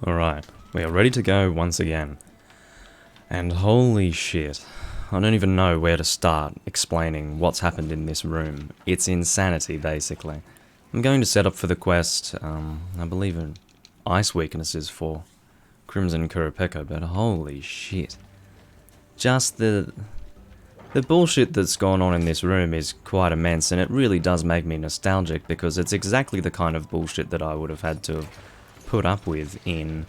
Alright, we are ready to go once again. And holy shit, I don't even know where to start explaining what's happened in this room. It's insanity, basically. I'm going to set up for the quest, I believe in ice weaknesses for Crimson Qurupeco, but holy shit. Just the bullshit that's gone on in this room is quite immense, and it really does make me nostalgic because it's exactly the kind of bullshit that I would have had to have put up with in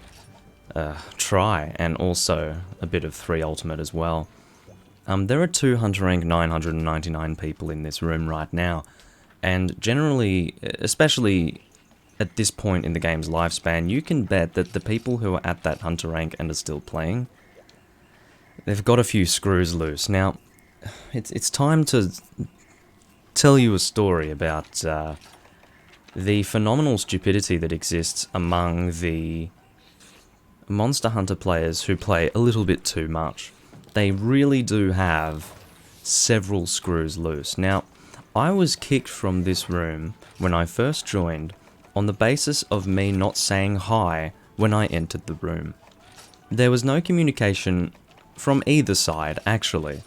Try, and also a bit of 3 Ultimate as well. There are 2 Hunter Rank 999 people in this room right now, and generally, especially at this point in the game's lifespan, you can bet that the people who are at that Hunter Rank and are still playing, they've got a few screws loose. Now, it's time to tell you a story about the phenomenal stupidity that exists among the Monster Hunter players who play a little bit too much. They really do have several screws loose. Now, I was kicked from this room when I first joined on the basis of me not saying hi when I entered the room. There was no communication from either side, actually.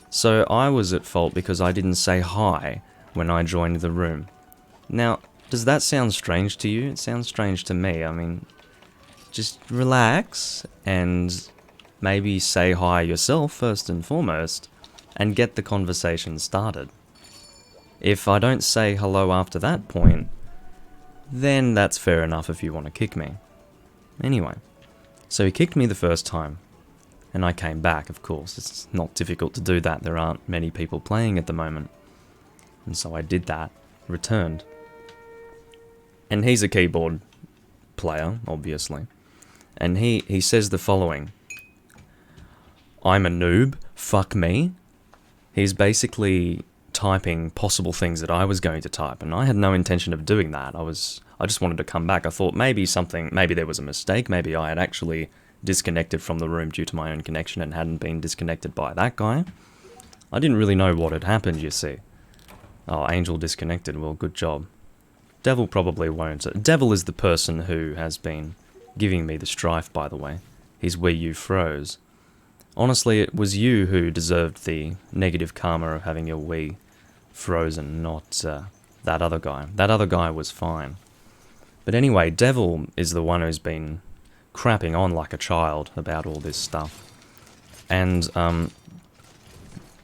So I was at fault because I didn't say hi when I joined the room. Now, does that sound strange to you? It sounds strange to me. I mean, just relax and maybe say hi yourself first and foremost and get the conversation started. If I don't say hello after that point, then that's fair enough if you want to kick me. Anyway, so he kicked me the first time, and I came back, of course. It's not difficult to do that. There aren't many people playing at the moment. And so I did that, returned. And he's a keyboard player, obviously. And he says the following: I'm a noob, fuck me. He's basically typing possible things that I was going to type, and I had no intention of doing that. I just wanted to come back. I thought maybe there was a mistake, maybe I had actually disconnected from the room due to my own connection and hadn't been disconnected by that guy. I didn't really know what had happened, you see. Oh, Angel disconnected, well, good job. Devil probably won't. Devil is the person who has been giving me the strife, by the way. His Wii U froze. Honestly, it was you who deserved the negative karma of having your Wii frozen, not that other guy. That other guy was fine. But anyway, Devil is the one who's been crapping on like a child about all this stuff. And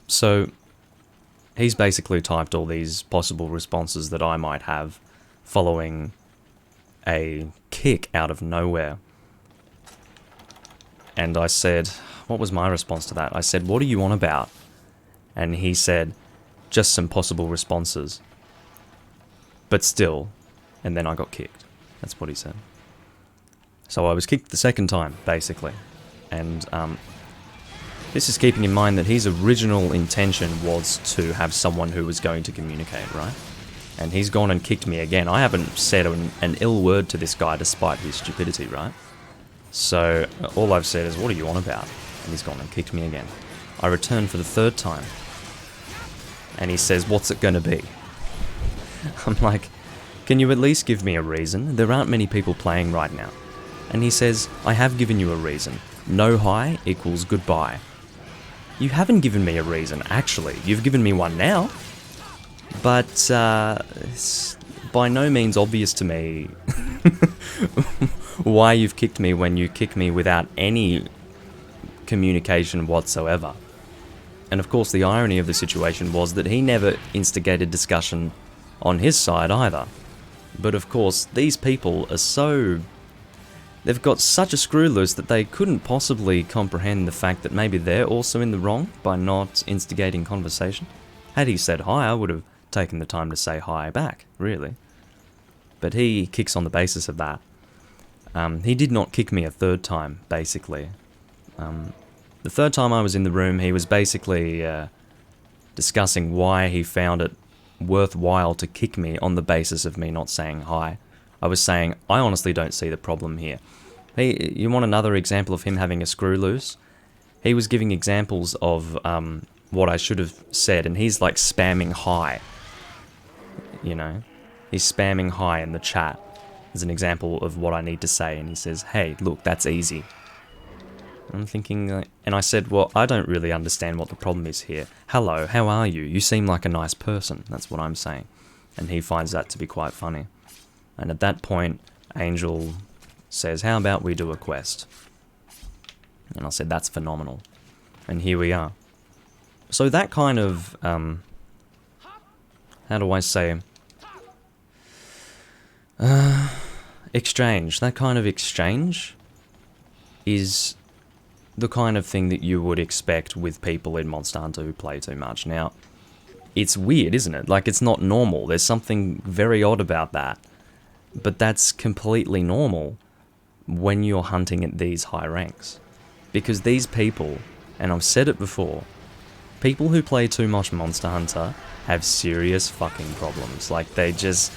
so he's basically typed all these possible responses that I might have following a kick out of nowhere. And I said, what was my response to that? I said, what are you on about? And he said, just some possible responses. But still, and then I got kicked. That's what he said. So I was kicked the second time, basically. And this is keeping in mind that his original intention was to have someone who was going to communicate, right? And he's gone and kicked me again. I haven't said an ill word to this guy despite his stupidity, right? So all I've said is, what are you on about? And he's gone and kicked me again. I returned for the 3rd time. And he says, what's it going to be? I'm like, can you at least give me a reason? There aren't many people playing right now. And he says, I have given you a reason. No hi equals goodbye. You haven't given me a reason, actually. You've given me one now. But it's by no means obvious to me why you've kicked me when you kick me without any communication whatsoever. And of course the irony of the situation was that he never instigated discussion on his side either. But of course these people are they've got such a screw loose that they couldn't possibly comprehend the fact that maybe they're also in the wrong by not instigating conversation. Had he said hi, I would have taken the time to say hi back, really. But he kicks on the basis of that. He did not kick me a 3rd time, basically. The 3rd time I was in the room, he was basically discussing why he found it worthwhile to kick me on the basis of me not saying hi. I was saying, I honestly don't see the problem here. Hey, you want another example of him having a screw loose? He was giving examples of what I should have said, and he's like spamming hi. You know? He's spamming hi in the chat. as an example of what I need to say, and he says, hey, look, that's easy. I'm thinking, and I said, well, I don't really understand what the problem is here. Hello, how are you? You seem like a nice person. That's what I'm saying. And he finds that to be quite funny. And at that point, Angel says, how about we do a quest? And I said, that's phenomenal. And here we are. So that kind of, how do I say, exchange. That kind of exchange is the kind of thing that you would expect with people in Monster Hunter who play too much. Now, it's weird, isn't it? Like, it's not normal. There's something very odd about that. But that's completely normal when you're hunting at these high ranks. Because these people, and I've said it before, people who play too much Monster Hunter have serious fucking problems. Like, they just...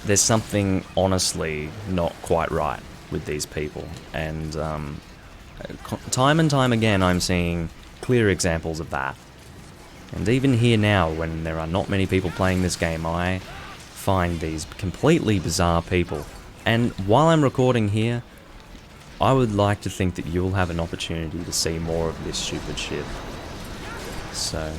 There's something honestly not quite right with these people. And time and time again, I'm seeing clear examples of that. And even here now, when there are not many people playing this game, I find these completely bizarre people. And while I'm recording here, I would like to think that you'll have an opportunity to see more of this stupid shit. So,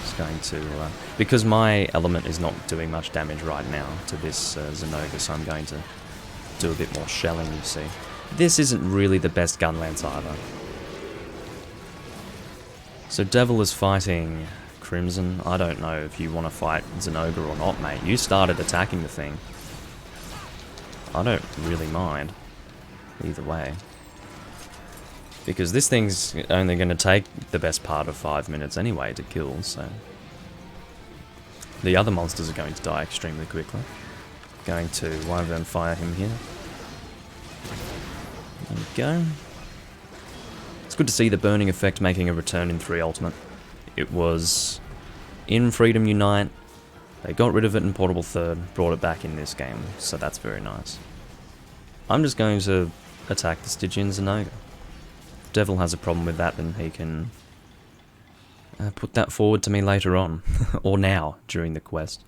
just going to, because my element is not doing much damage right now to this Zinogre, so I'm going to do a bit more shelling, you see. This isn't really the best gun lance either. So Devil is fighting Crimson. I don't know if you want to fight Zinogre or not, mate. You started attacking the thing. I don't really mind. Either way. Because this thing's only going to take the best part of 5 minutes anyway to kill, so... The other monsters are going to die extremely quickly. Going to Wyvern fire him here. There we go. It's good to see the burning effect making a return in 3 Ultimate. It was in Freedom Unite. They got rid of it in Portable Third, brought it back in this game, so that's very nice. I'm just going to attack the Stygian Zinogre. If Devil has a problem with that, then he can put that forward to me later on, or now, during the quest.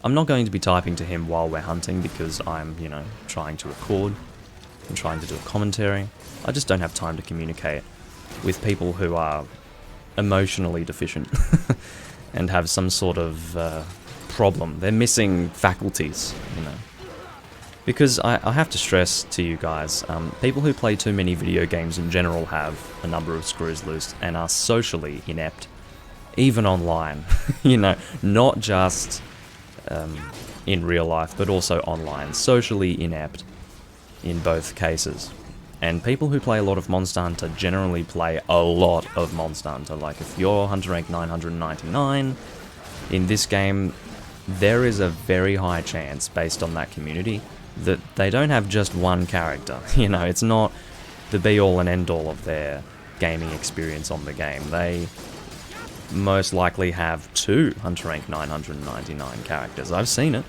I'm not going to be typing to him while we're hunting because I'm, you know, trying to record and trying to do a commentary. I just don't have time to communicate with people who are emotionally deficient and have some sort of problem. They're missing faculties, you know. Because I have to stress to you guys, people who play too many video games in general have a number of screws loose and are socially inept, even online. You know, not just in real life, but also online. Socially inept in both cases. And people who play a lot of Monster Hunter generally play a lot of Monster Hunter. Like, if you're Hunter rank 999 in this game, there is a very high chance, based on that community, that they don't have just one character. You know, it's not the be-all and end-all of their gaming experience on the game. They most likely have 2 Hunter rank 999 characters. I've seen it.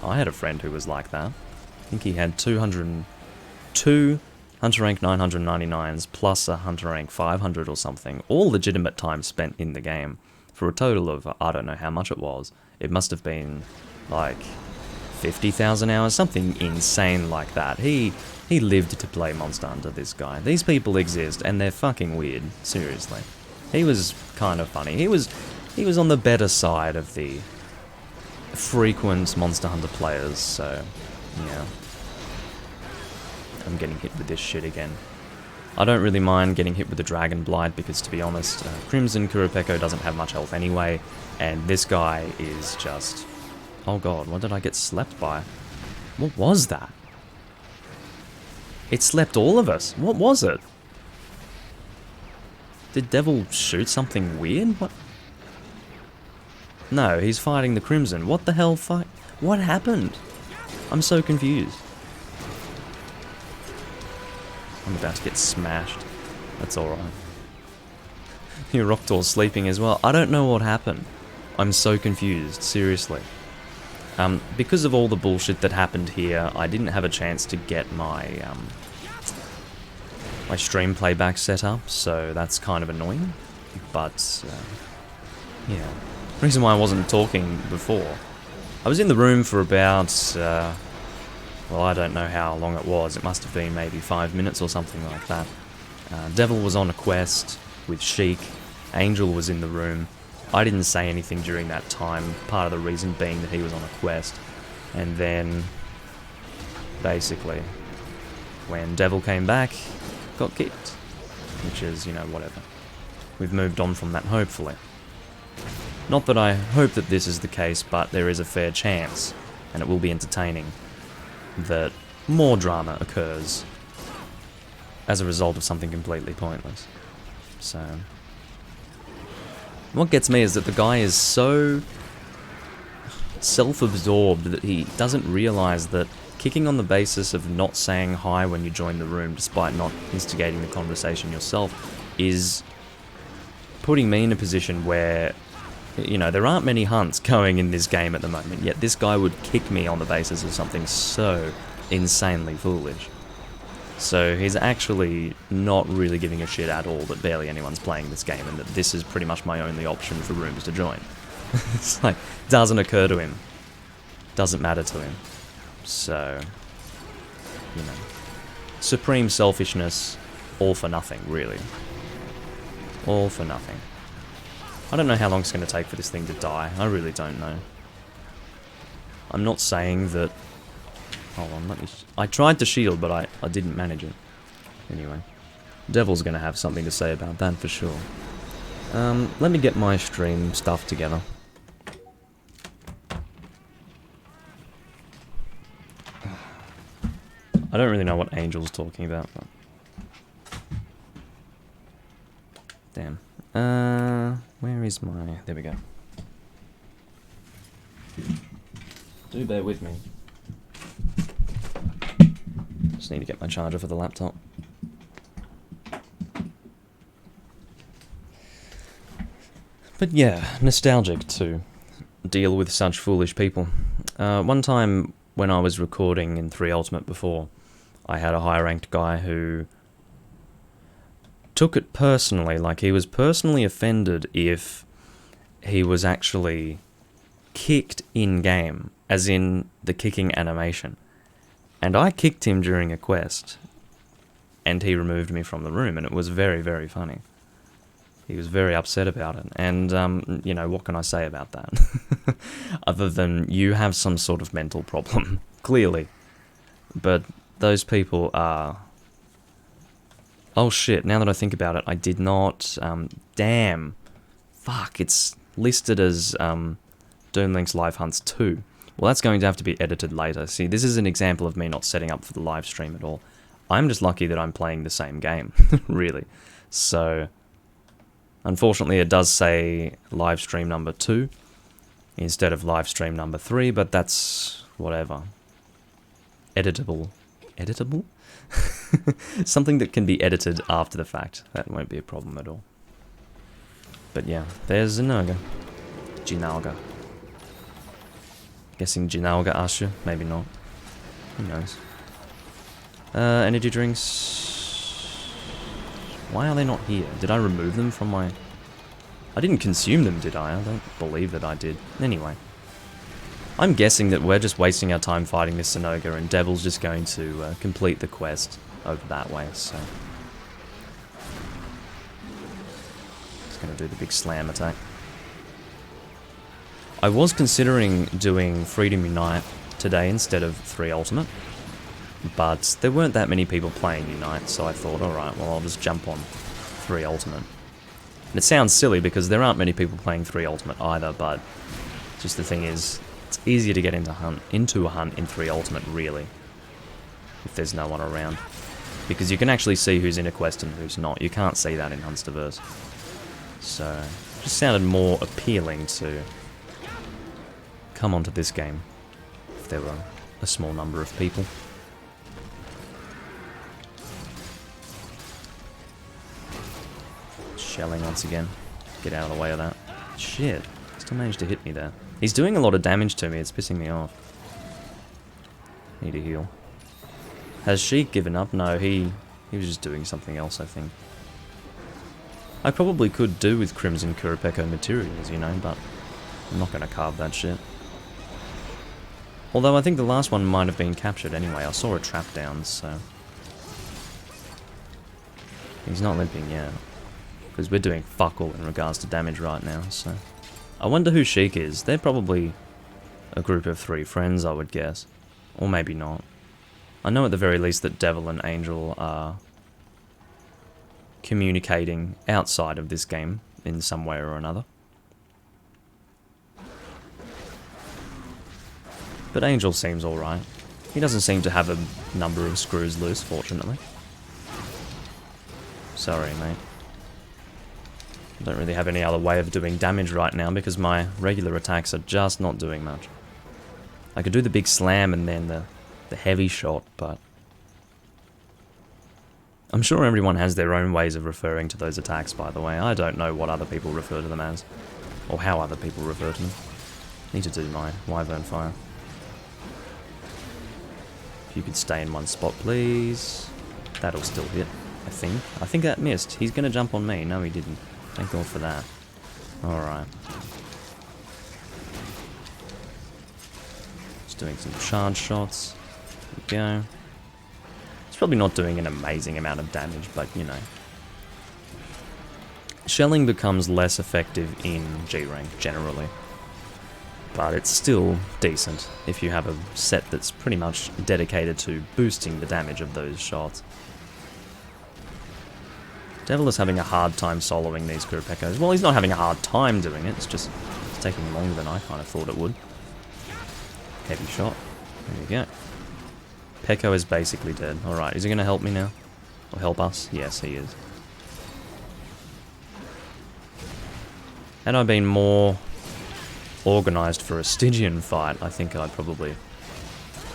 I had a friend who was like that. I think he had 202 Hunter rank 999s plus a Hunter rank 500 or something. All legitimate time spent in the game. For a total of, I don't know how much it was. It must have been like 50,000 hours, something insane like that. He lived to play Monster Hunter, this guy. These people exist, and they're fucking weird, seriously. He was kind of funny. He was on the better side of the frequent Monster Hunter players, so, yeah. I'm getting hit with this shit again. I don't really mind getting hit with the Dragon Blight, because to be honest, Crimson Qurupeco doesn't have much health anyway, and this guy is just... Oh god, what did I get slept by? What was that? It slept all of us. What was it? Did Devil shoot something weird? What? No, he's fighting the Crimson. What the hell fight? What happened? I'm so confused. I'm about to get smashed. That's alright. Your Roctor's sleeping as well. I don't know what happened. I'm so confused, seriously. Because of all the bullshit that happened here, I didn't have a chance to get my my stream playback set up, so that's kind of annoying. But, yeah. The reason why I wasn't talking before, I was in the room for about well, I don't know how long it was. It must have been maybe 5 minutes or something like that. Devil was on a quest with Sheik. Angel was in the room. I didn't say anything during that time, part of the reason being that he was on a quest. And then, basically, when Devil came back, got kicked. Which is, you know, whatever. We've moved on from that, hopefully. Not that I hope that this is the case, but there is a fair chance, and it will be entertaining, that more drama occurs as a result of something completely pointless. So, what gets me is that the guy is so self-absorbed that he doesn't realize that kicking on the basis of not saying hi when you join the room, despite not instigating the conversation yourself, is putting me in a position where, you know, there aren't many hunts going in this game at the moment, yet this guy would kick me on the basis of something so insanely foolish. So he's actually not really giving a shit at all that barely anyone's playing this game, and that this is pretty much my only option for rooms to join. It's like, doesn't occur to him. Doesn't matter to him. So, you know, supreme selfishness, all for nothing, really. All for nothing. I don't know how long it's going to take for this thing to die. I really don't know. I'm not saying that... Hold on, let me... I tried to shield, but I didn't manage it. Anyway. Devil's going to have something to say about that for sure. Let me get my stream stuff together. I don't really know what Angel's talking about, but... Damn. Where is my... There we go. Do bear with me. Just need to get my charger for the laptop. But yeah, nostalgic to deal with such foolish people. One time when I was recording in 3 Ultimate before, I had a high-ranked guy who took it personally, like he was personally offended if he was actually kicked in-game, as in the kicking animation. And I kicked him during a quest, and he removed me from the room, and it was very, very funny. He was very upset about it, and, you know, what can I say about that? Other than you have some sort of mental problem, clearly. But those people are... Oh shit, now that I think about it, I did not... damn. Fuck, it's listed as Doomlink's Live Hunts 2. Well, that's going to have to be edited later. See, this is an example of me not setting up for the live stream at all. I'm just lucky that I'm playing the same game, really. So, unfortunately it does say live stream number 2 instead of live stream number 3, but that's whatever. Editable. Editable? Something that can be edited after the fact. That won't be a problem at all. But yeah, there's Zinogre. Zinogre. Guessing Zinogre Azure? Maybe not. Who knows? Energy drinks... Why are they not here? Did I remove them from my... I didn't consume them, did I? I don't believe that I did. Anyway. I'm guessing that we're just wasting our time fighting this Zinogre, and Devil's just going to complete the quest over that way, so... Just gonna do the big slam attack. I was considering doing Freedom Unite today instead of 3 Ultimate, but there weren't that many people playing Unite, so I thought, alright, well I'll just jump on 3 Ultimate. And it sounds silly because there aren't many people playing 3 Ultimate either, but just the thing is, it's easier to get into a hunt in 3 Ultimate, really, if there's no one around. Because you can actually see who's in a quest and who's not. You can't see that in Huntsdiverse. So, it just sounded more appealing to come onto this game if there were a small number of people. Shelling once again. Get out of the way of that. Shit. Still managed to hit me there. He's doing a lot of damage to me. It's pissing me off. Need to heal. Has Sheik given up? No, he was just doing something else, I think. I probably could do with Crimson Qurupeco materials, you know, but I'm not going to carve that shit. Although I think the last one might have been captured anyway. I saw a trap down, so... He's not limping yet. Because we're doing fuck all in regards to damage right now, so... I wonder who Sheik is. They're probably a group of 3 friends, I would guess. Or maybe not. I know at the very least that Devil and Angel are communicating outside of this game in some way or another. But Angel seems alright. He doesn't seem to have a number of screws loose, fortunately. Sorry, mate. I don't really have any other way of doing damage right now because my regular attacks are just not doing much. I could do the big slam and then the heavy shot, but... I'm sure everyone has their own ways of referring to those attacks, by the way. I don't know what other people refer to them as. Or how other people refer to them. Need to do my Wyvern Fire. If you could stay in one spot, please. That'll still hit, I think. I think that missed. He's going to jump on me. No, he didn't. Thank God for that. Alright. Just doing some charge shots. There we go. It's probably not doing an amazing amount of damage, but, you know. Shelling becomes less effective in G-rank, generally. But it's still decent if you have a set that's pretty much dedicated to boosting the damage of those shots. Devil is having a hard time soloing these Qurupeco's. Well, he's not having a hard time doing it, it's just it's taking longer than I kind of thought it would. Heavy shot. There we go. Peko is basically dead. Alright, is he going to help me now? Or help us? Yes, he is. Had I been more organised for a Stygian fight, I think I'd probably...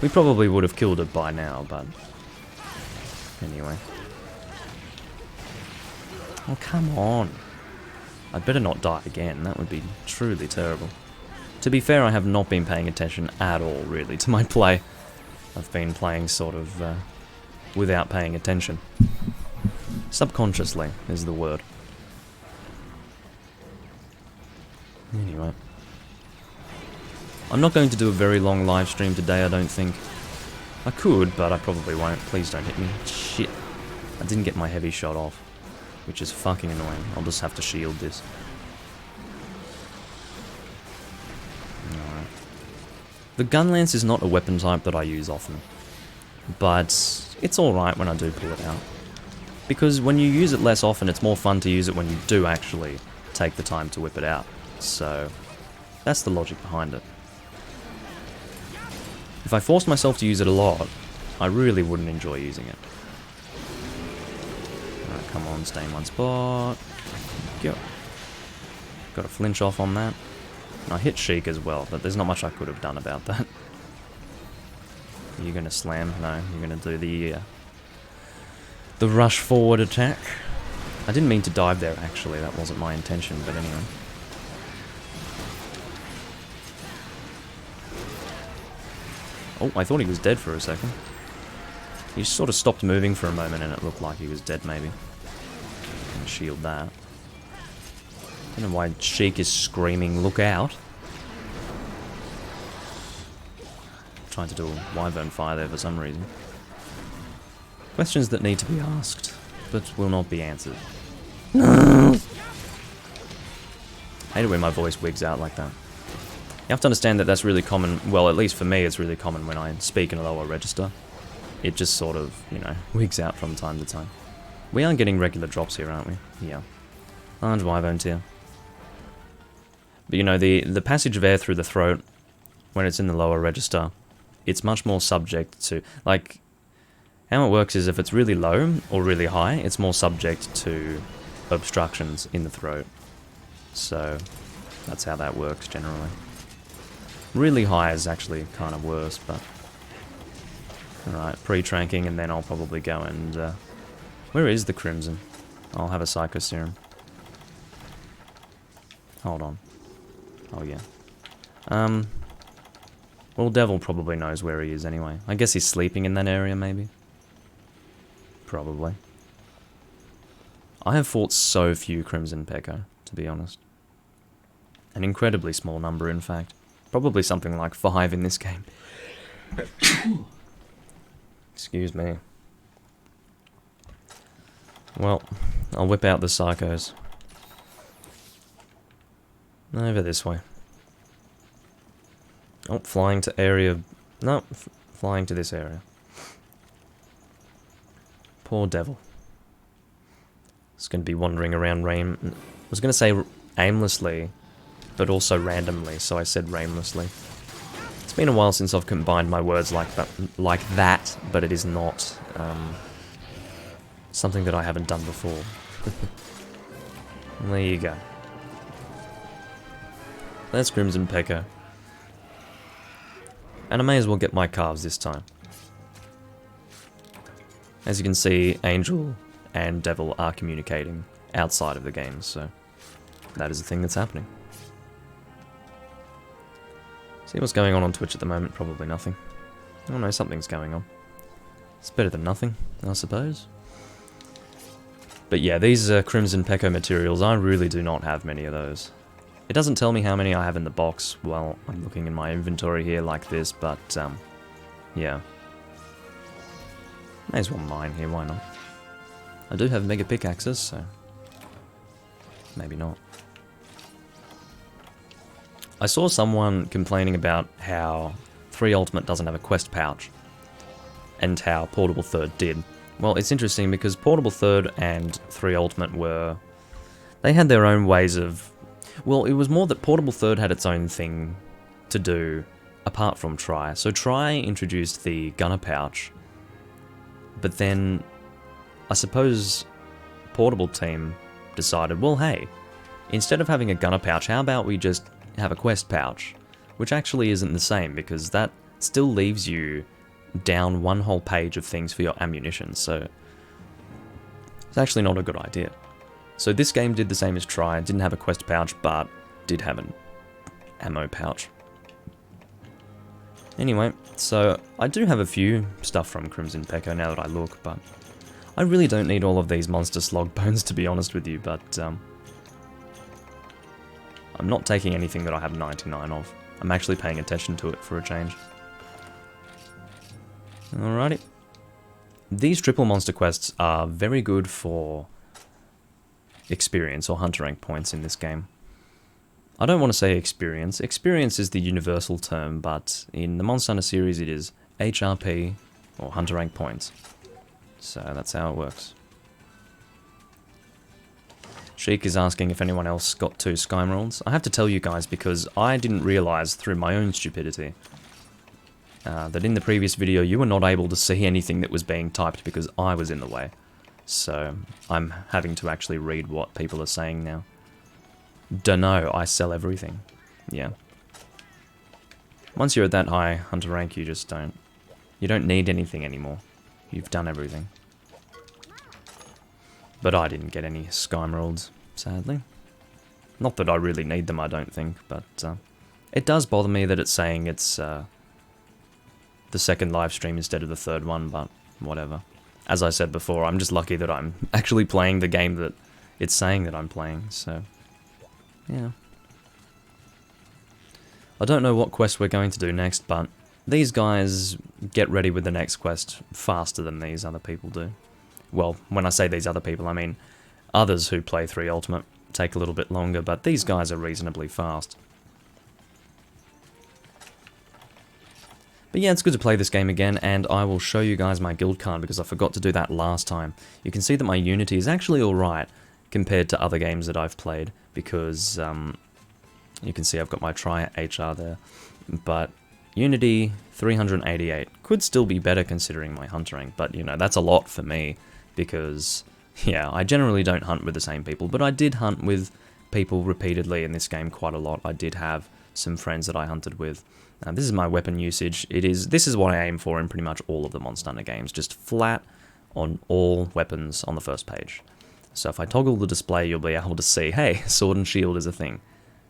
We probably would have killed it by now, but... Anyway. Oh, come on. I'd better not die again. That would be truly terrible. To be fair, I have not been paying attention at all, really, to my play. I've been playing sort of without paying attention. Subconsciously is the word. Anyway. I'm not going to do a very long live stream today, I don't think. I could, but I probably won't. Please don't hit me. Shit. I didn't get my heavy shot off, which is fucking annoying. I'll just have to shield this. Alright. The gun lance is not a weapon type that I use often, but it's alright when I do pull it out. Because when you use it less often, it's more fun to use it when you do actually take the time to whip it out. So, that's the logic behind it. If I forced myself to use it a lot, I really wouldn't enjoy using it. Alright, come on, stay in one spot. Go. Got a flinch off on that. And I hit Sheik as well, but there's not much I could have done about that. Are you gonna slam? No, you're gonna do the rush forward attack. I didn't mean to dive there, actually. That wasn't my intention, but anyway. Oh, I thought he was dead for a second. He just sort of stopped moving for a moment and it looked like he was dead, maybe. Gonna shield that. I don't know why Sheik is screaming, look out. Trying to do a Wyvern Fire there for some reason. Questions that need to be asked, but will not be answered. No! I hate it when my voice wigs out like that. You have to understand that that's really common, well, at least for me, it's really common when I speak in a lower register. It just sort of, you know, wigs out from time to time. We are getting regular drops here, aren't we? Yeah. Large Wyvern tier. But you know, the passage of air through the throat, when it's in the lower register, it's much more subject to, like, how it works is if it's really low or really high, it's more subject to obstructions in the throat. So, that's how that works generally. Really high is actually kind of worse, but... Alright, pre-tranking, and then I'll probably go and... where is the Crimson? I'll have a Psycho Serum. Hold on. Oh, yeah. Well, Devil probably knows where he is anyway. I guess he's sleeping in that area, maybe? Probably. I have fought so few Crimson Qurupeco, to be honest. An incredibly small number, in fact. Probably something like 5 in this game. Excuse me. Well, I'll whip out the psychos. Over this way. Oh, flying to area... No, flying to this area. Poor devil. It's going to be wandering around I was going to say aimlessly, but also randomly, so I said rainlessly. It's been a while since I've combined my words like that, but it is not something that I haven't done before. There you go. That's Crimson Qurupeco. And I may as well get my calves this time. As you can see, Angel and Devil are communicating outside of the game, so that is the thing that's happening. See what's going on Twitch at the moment? Probably nothing. Oh no, something's going on. It's better than nothing, I suppose. But yeah, these Crimson Qurupeco materials, I really do not have many of those. It doesn't tell me how many I have in the box while I'm looking in my inventory here like this, but yeah. May as well mine here, why not? I do have mega pickaxes, so maybe not. I saw someone complaining about how 3 Ultimate doesn't have a quest pouch, and how Portable Third did. Well, it's interesting because Portable Third and 3 Ultimate were... They had their own ways of... Well, it was more that Portable Third had its own thing to do apart from Try. So Try introduced the Gunner pouch, but then I suppose Portable Team decided, well, hey, instead of having a Gunner pouch, how about we just have a quest pouch? Which actually isn't the same, because that still leaves you down one whole page of things for your ammunition, so it's actually not a good idea. So this game did the same as Try, didn't have a quest pouch, but did have an ammo pouch. Anyway, so I do have a few stuff from Crimson Qurupeco now that I look, but I really don't need all of these monster slog bones, to be honest with you, but I'm not taking anything that I have 99 of. I'm actually paying attention to it for a change. Alrighty. These triple monster quests are very good for experience or hunter rank points in this game. I don't want to say experience. Experience is the universal term, but in the Monster Hunter series it is HRP or hunter rank points. So that's how it works. Sheik is asking if anyone else got 2 Sky Emeralds. I have to tell you guys because I didn't realise through my own stupidity that in the previous video you were not able to see anything that was being typed because I was in the way. So I'm having to actually read what people are saying now. Dunno, I sell everything. Yeah. Once you're at that high hunter rank, you just don't... You don't need anything anymore. You've done everything. But I didn't get any Sky Emeralds, sadly. Not that I really need them, I don't think, but it does bother me that it's saying it's the second live stream instead of the third one, but whatever. As I said before, I'm just lucky that I'm actually playing the game that it's saying that I'm playing, so yeah. I don't know what quest we're going to do next, but these guys get ready with the next quest faster than these other people do. Well, when I say these other people, I mean others who play 3 Ultimate take a little bit longer, but these guys are reasonably fast. But yeah, it's good to play this game again, and I will show you guys my guild card because I forgot to do that last time. You can see that my Unity is actually alright compared to other games that I've played, because you can see I've got my Try HR there. But Unity 388 could still be better considering my hunter rank, but you know, that's a lot for me because, yeah, I generally don't hunt with the same people, but I did hunt with people repeatedly in this game quite a lot. I did have some friends that I hunted with. This is my weapon usage. This is what I aim for in pretty much all of the Monster Hunter games, just flat on all weapons on the first page. So if I toggle the display, you'll be able to see, hey, Sword and Shield is a thing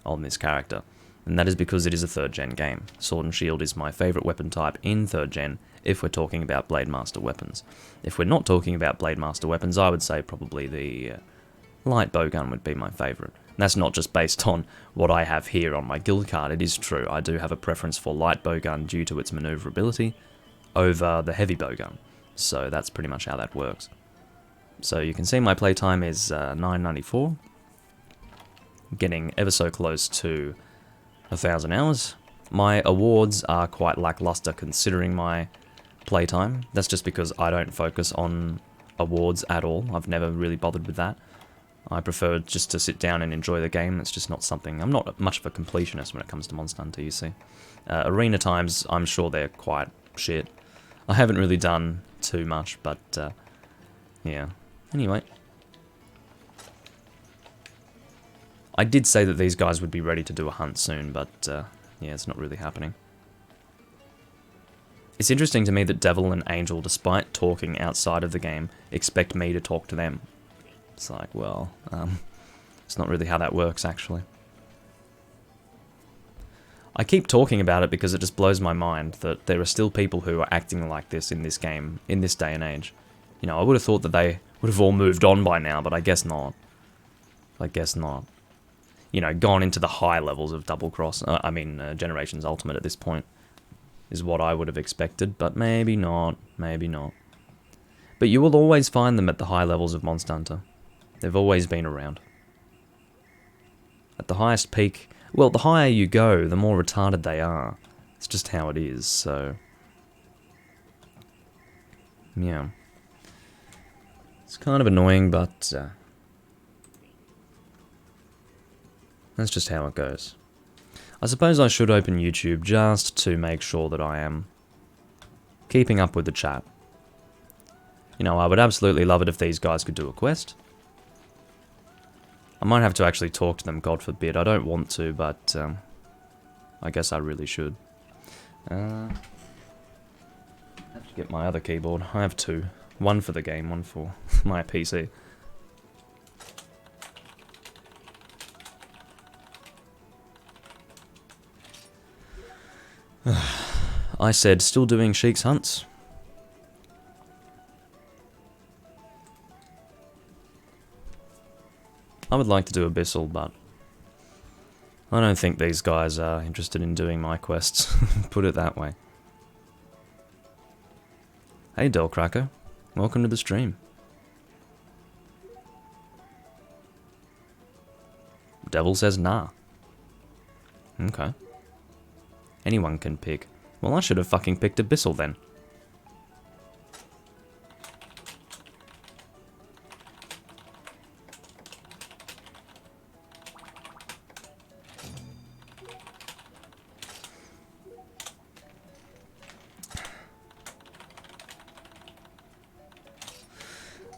on this character. And that is because it is a 3rd gen game. Sword and Shield is my favourite weapon type in 3rd gen if we're talking about Blade Master weapons. If we're not talking about Blade Master weapons, I would say probably the light bowgun would be my favourite. that's not just based on what I have here on my guild card. It is true, I do have a preference for light bowgun due to its maneuverability over the heavy bowgun. So that's pretty much how that works. So you can see my playtime is 994. Getting ever so close to 1,000 hours. My awards are quite lackluster considering my playtime. That's just because I don't focus on awards at all. I've never really bothered with that. I prefer just to sit down and enjoy the game. It's just not something... I'm not much of a completionist when it comes to Monster Hunter, you see. Arena times, I'm sure they're quite shit. I haven't really done too much, but yeah. Anyway. I did say that these guys would be ready to do a hunt soon, but yeah, it's not really happening. It's interesting to me that Devil and Angel, despite talking outside of the game, expect me to talk to them. It's like, well, it's not really how that works, actually. I keep talking about it because it just blows my mind that there are still people who are acting like this in this game, in this day and age. You know, I would have thought that they would have all moved on by now, but I guess not. I guess not. You know, gone into the high levels of Double Cross, Generations Ultimate at this point, is what I would have expected, but maybe not, maybe not. But you will always find them at the high levels of Monster Hunter. They've always been around. At the highest peak, well, the higher you go, the more retarded they are. It's just how it is, so... yeah. It's kind of annoying, but... that's just how it goes. I suppose I should open YouTube just to make sure that I am keeping up with the chat. You know, I would absolutely love it if these guys could do a quest. I might have to actually talk to them, God forbid. I don't want to, but I guess I really should. I have to get my other keyboard. I have two. One for the game, one for my PC. I said, still doing Sheik's hunts. I would like to do Abyssal, but I don't think these guys are interested in doing my quests. Put it that way. Hey, Delcracker. Welcome to the stream. Devil says nah. Okay. Anyone can pick. Well, I should have fucking picked Abyssal then.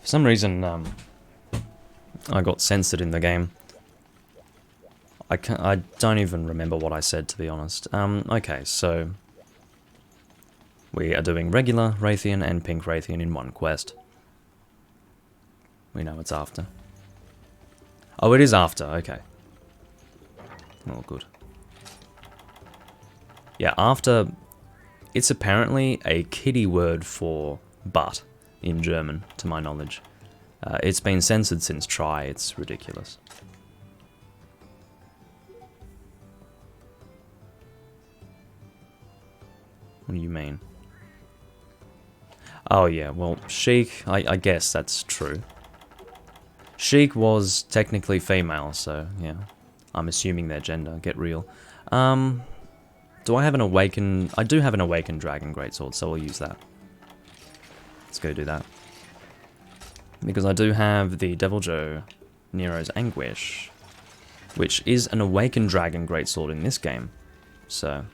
For some reason, I got censored in the game. I don't even remember what I said, to be honest. Okay, so... we are doing regular Rathian and pink Rathian in one quest. We know it's after. Oh, it is after, okay. Oh, good. Yeah, after... it's apparently a kiddie word for butt in German, to my knowledge. It's been censored since try, it's ridiculous. What do you mean? Oh yeah, well, Sheik, I guess that's true. Sheik was technically female, so yeah. I'm assuming their gender, get real. Do I have an awakened... I do have an awakened dragon greatsword, so I'll use that. Let's go do that. Because I do have the Devil Joe Nero's Anguish, which is an awakened dragon greatsword in this game. So...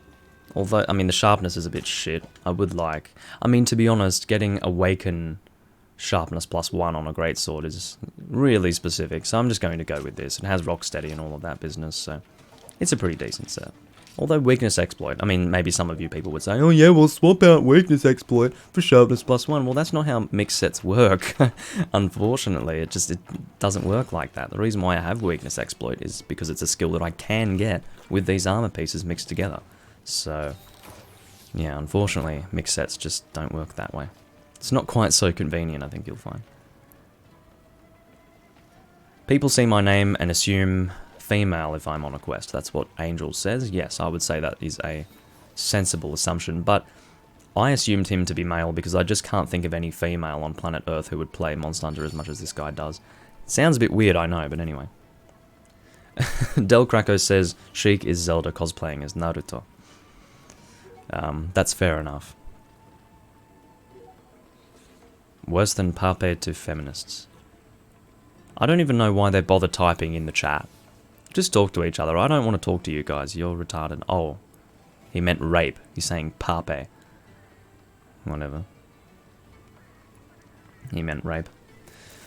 although, I mean, the sharpness is a bit shit. I would like... I mean, to be honest, getting Awaken Sharpness +1 on a greatsword is really specific, so I'm just going to go with this. It has Rocksteady and all of that business, so it's a pretty decent set. Although Weakness Exploit, I mean, maybe some of you people would say, oh yeah, we'll swap out Weakness Exploit for Sharpness +1. Well, that's not how mixed sets work. Unfortunately, it doesn't work like that. The reason why I have Weakness Exploit is because it's a skill that I can get with these armor pieces mixed together. So, yeah, unfortunately, mixed sets just don't work that way. It's not quite so convenient, I think you'll find. People see my name and assume female if I'm on a quest. That's what Angel says. Yes, I would say that is a sensible assumption, but I assumed him to be male because I just can't think of any female on planet Earth who would play Monster Hunter as much as this guy does. Sounds a bit weird, I know, but anyway. Del Krakow says Sheik is Zelda cosplaying as Naruto. That's fair enough. Worse than Pape to feminists. I don't even know why they bother typing in the chat. Just talk to each other. I don't want to talk to you guys. You're retarded. Oh, he meant rape. He's saying Pape. Whatever. He meant rape.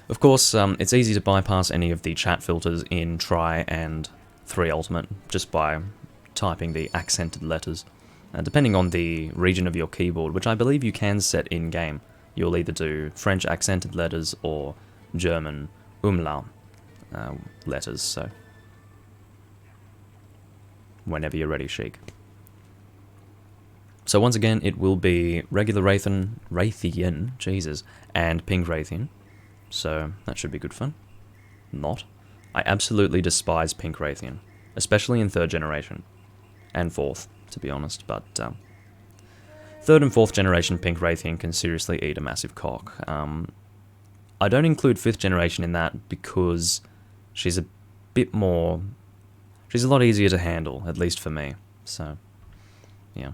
Of course, it's easy to bypass any of the chat filters in Try and 3 Ultimate just by typing the accented letters. Depending on the region of your keyboard, which I believe you can set in-game, you'll either do French accented letters or German umlaut letters, so whenever you're ready, Sheik. So once again, it will be regular Rathian, Jesus, and pink Rathian. So that should be good fun. Not. I absolutely despise pink Rathian, especially in 3rd generation. And 4th, to be honest, but 3rd and 4th generation pink Rathian can seriously eat a massive cock. I don't include 5th generation in that because she's a bit more... She's a lot easier to handle, at least for me. So, yeah.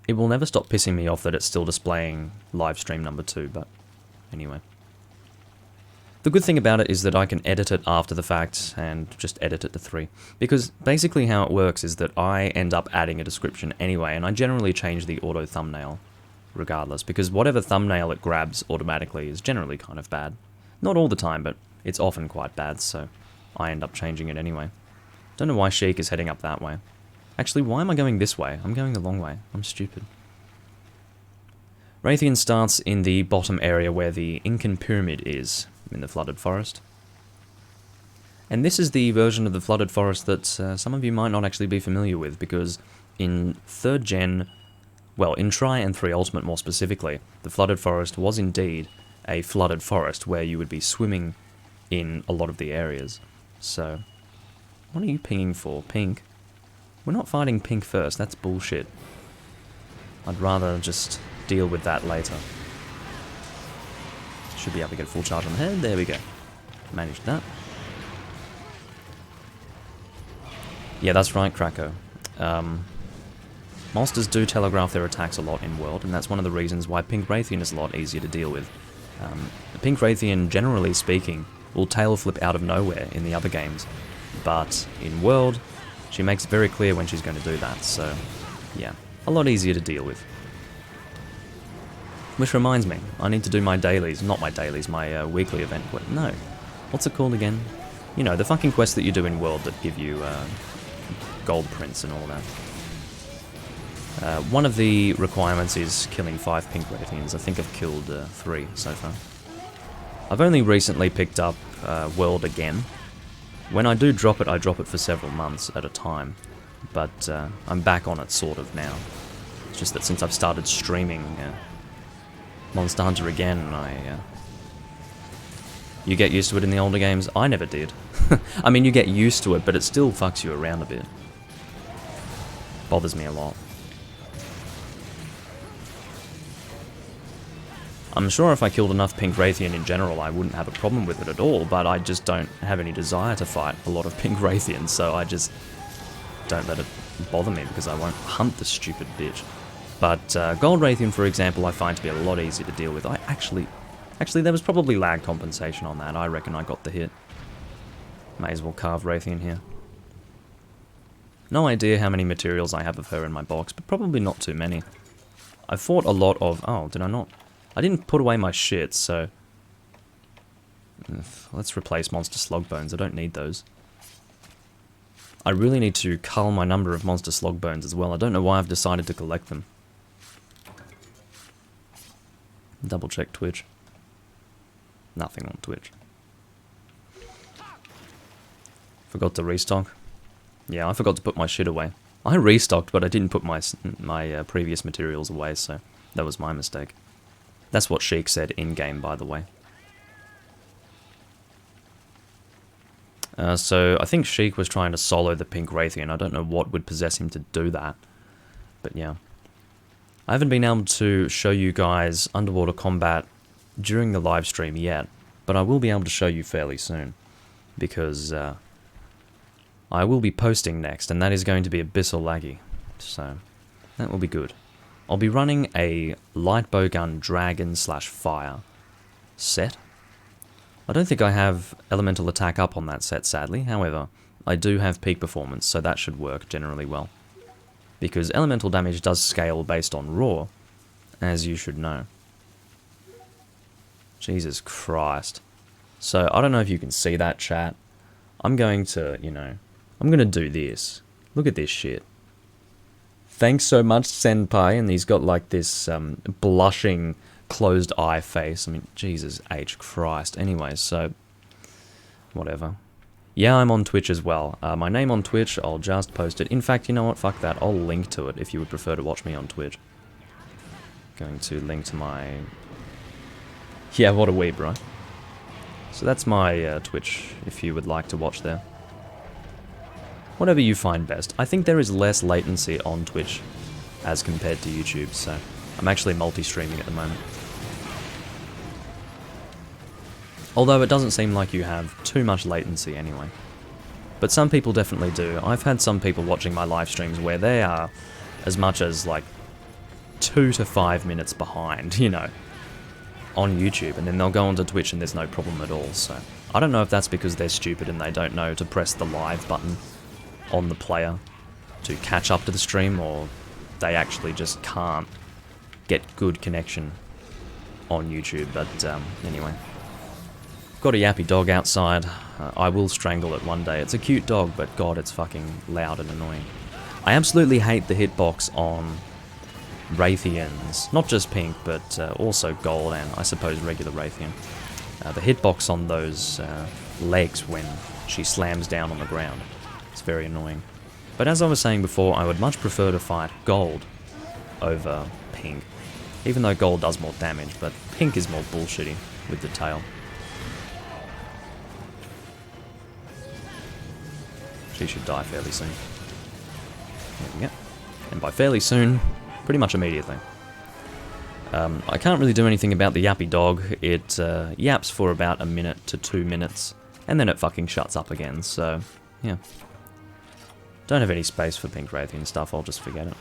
It will never stop pissing me off that it's still displaying livestream number 2, but anyway. The good thing about it is that I can edit it after the fact and just edit it to 3. Because basically how it works is that I end up adding a description anyway, and I generally change the auto thumbnail regardless, because whatever thumbnail it grabs automatically is generally kind of bad. Not all the time, but it's often quite bad, so I end up changing it anyway. Don't know why Sheik is heading up that way. Actually, why am I going this way? I'm going the long way. I'm stupid. Rathian starts in the bottom area where the Incan Pyramid is, in the Flooded Forest. And this is the version of the Flooded Forest that some of you might not actually be familiar with, because in 3rd gen, well, in Tri and 3 Ultimate more specifically, the Flooded Forest was indeed a flooded forest where you would be swimming in a lot of the areas. So, what are you pinging for? Pink? We're not fighting pink first, that's bullshit. I'd rather just deal with that later. Should be able to get full charge on the head, there we go. Managed that. Yeah, that's right, Krakow. Monsters do telegraph their attacks a lot in World, and that's one of the reasons why Pink Rathian is a lot easier to deal with. Pink Rathian, generally speaking, will tail flip out of nowhere in the other games, but in World, she makes it very clear when she's going to do that, so yeah, a lot easier to deal with. Which reminds me, I need to do my dailies, not my dailies, my weekly event quest. No, what's it called again? You know, the fucking quests that you do in World that give you gold prints and all that. One of the requirements is killing 5 pink Rathians. I think I've killed 3 so far. I've only recently picked up World again. When I do drop it, I drop it for several months at a time. But I'm back on it sort of now. It's just that since I've started streaming Monster Hunter again, you get used to it in the older games. I never did. I mean, you get used to it, but it still fucks you around a bit. Bothers me a lot. I'm sure if I killed enough Pink Rathian in general, I wouldn't have a problem with it at all, but I just don't have any desire to fight a lot of Pink Rathians, so I just don't let it bother me because I won't hunt the stupid bitch. But Gold Rathian, for example, I find to be a lot easier to deal with. Actually, there was probably lag compensation on that. I reckon I got the hit. May as well carve Rathian here. No idea how many materials I have of her in my box, but probably not too many. I fought a lot of... Oh, did I not? I didn't put away my shit, so... Let's replace Monster Slug Bones. I don't need those. I really need to cull my number of Monster Slug Bones as well. I don't know why I've decided to collect them. Double check Twitch. Nothing on Twitch. Forgot to restock. Yeah, I forgot to put my shit away. I restocked, but I didn't put my previous materials away, so that was my mistake. That's what Sheik said in-game, by the way. So I think Sheik was trying to solo the pink Rathian. I don't know what would possess him to do that. But yeah. I haven't been able to show you guys underwater combat during the live stream yet, but I will be able to show you fairly soon. Because I will be posting next, and that is going to be Abyssal Laggy. So that will be good. I'll be running a light bowgun dragon / fire set. I don't think I have elemental attack up on that set, sadly. However, I do have peak performance, so that should work generally well. Because elemental damage does scale based on raw, as you should know. Jesus Christ. So, I don't know if you can see that, chat. I'm going to, I'm going to do this. Look at this shit. Thanks so much, Senpai, and he's got like this blushing, closed eye face. I mean, Jesus H. Christ. Anyway, so, whatever. Yeah, I'm on Twitch as well. My name on Twitch, I'll just post it. In fact, you know what? Fuck that. I'll link to it if you would prefer to watch me on Twitch. Going to link to my... Yeah, what a weeb, right? So that's my Twitch, if you would like to watch there. Whatever you find best. I think there is less latency on Twitch as compared to YouTube, so I'm actually multi-streaming at the moment. Although it doesn't seem like you have too much latency anyway. But some people definitely do. I've had some people watching my live streams where they are as much as like 2 to 5 minutes behind, on YouTube, and then they'll go onto Twitch and there's no problem at all, so... I don't know if that's because they're stupid and they don't know to press the live button on the player to catch up to the stream, or they actually just can't get good connection on YouTube, but anyway. Got a yappy dog outside. I will strangle it one day. It's a cute dog, but god, it's fucking loud and annoying. I absolutely hate the hitbox on Rathians. Not just pink, but also gold and, I suppose, regular Rathian. The hitbox on those legs when she slams down on the ground. It's very annoying. But as I was saying before, I would much prefer to fight gold over pink. Even though gold does more damage, but pink is more bullshitty with the tail. She should die fairly soon. There we go. And by fairly soon, pretty much immediately. I can't really do anything about the yappy dog. It yaps for about 1 minute to 2 minutes, and then it fucking shuts up again, so, yeah. Don't have any space for pink Rathian stuff, I'll just forget it.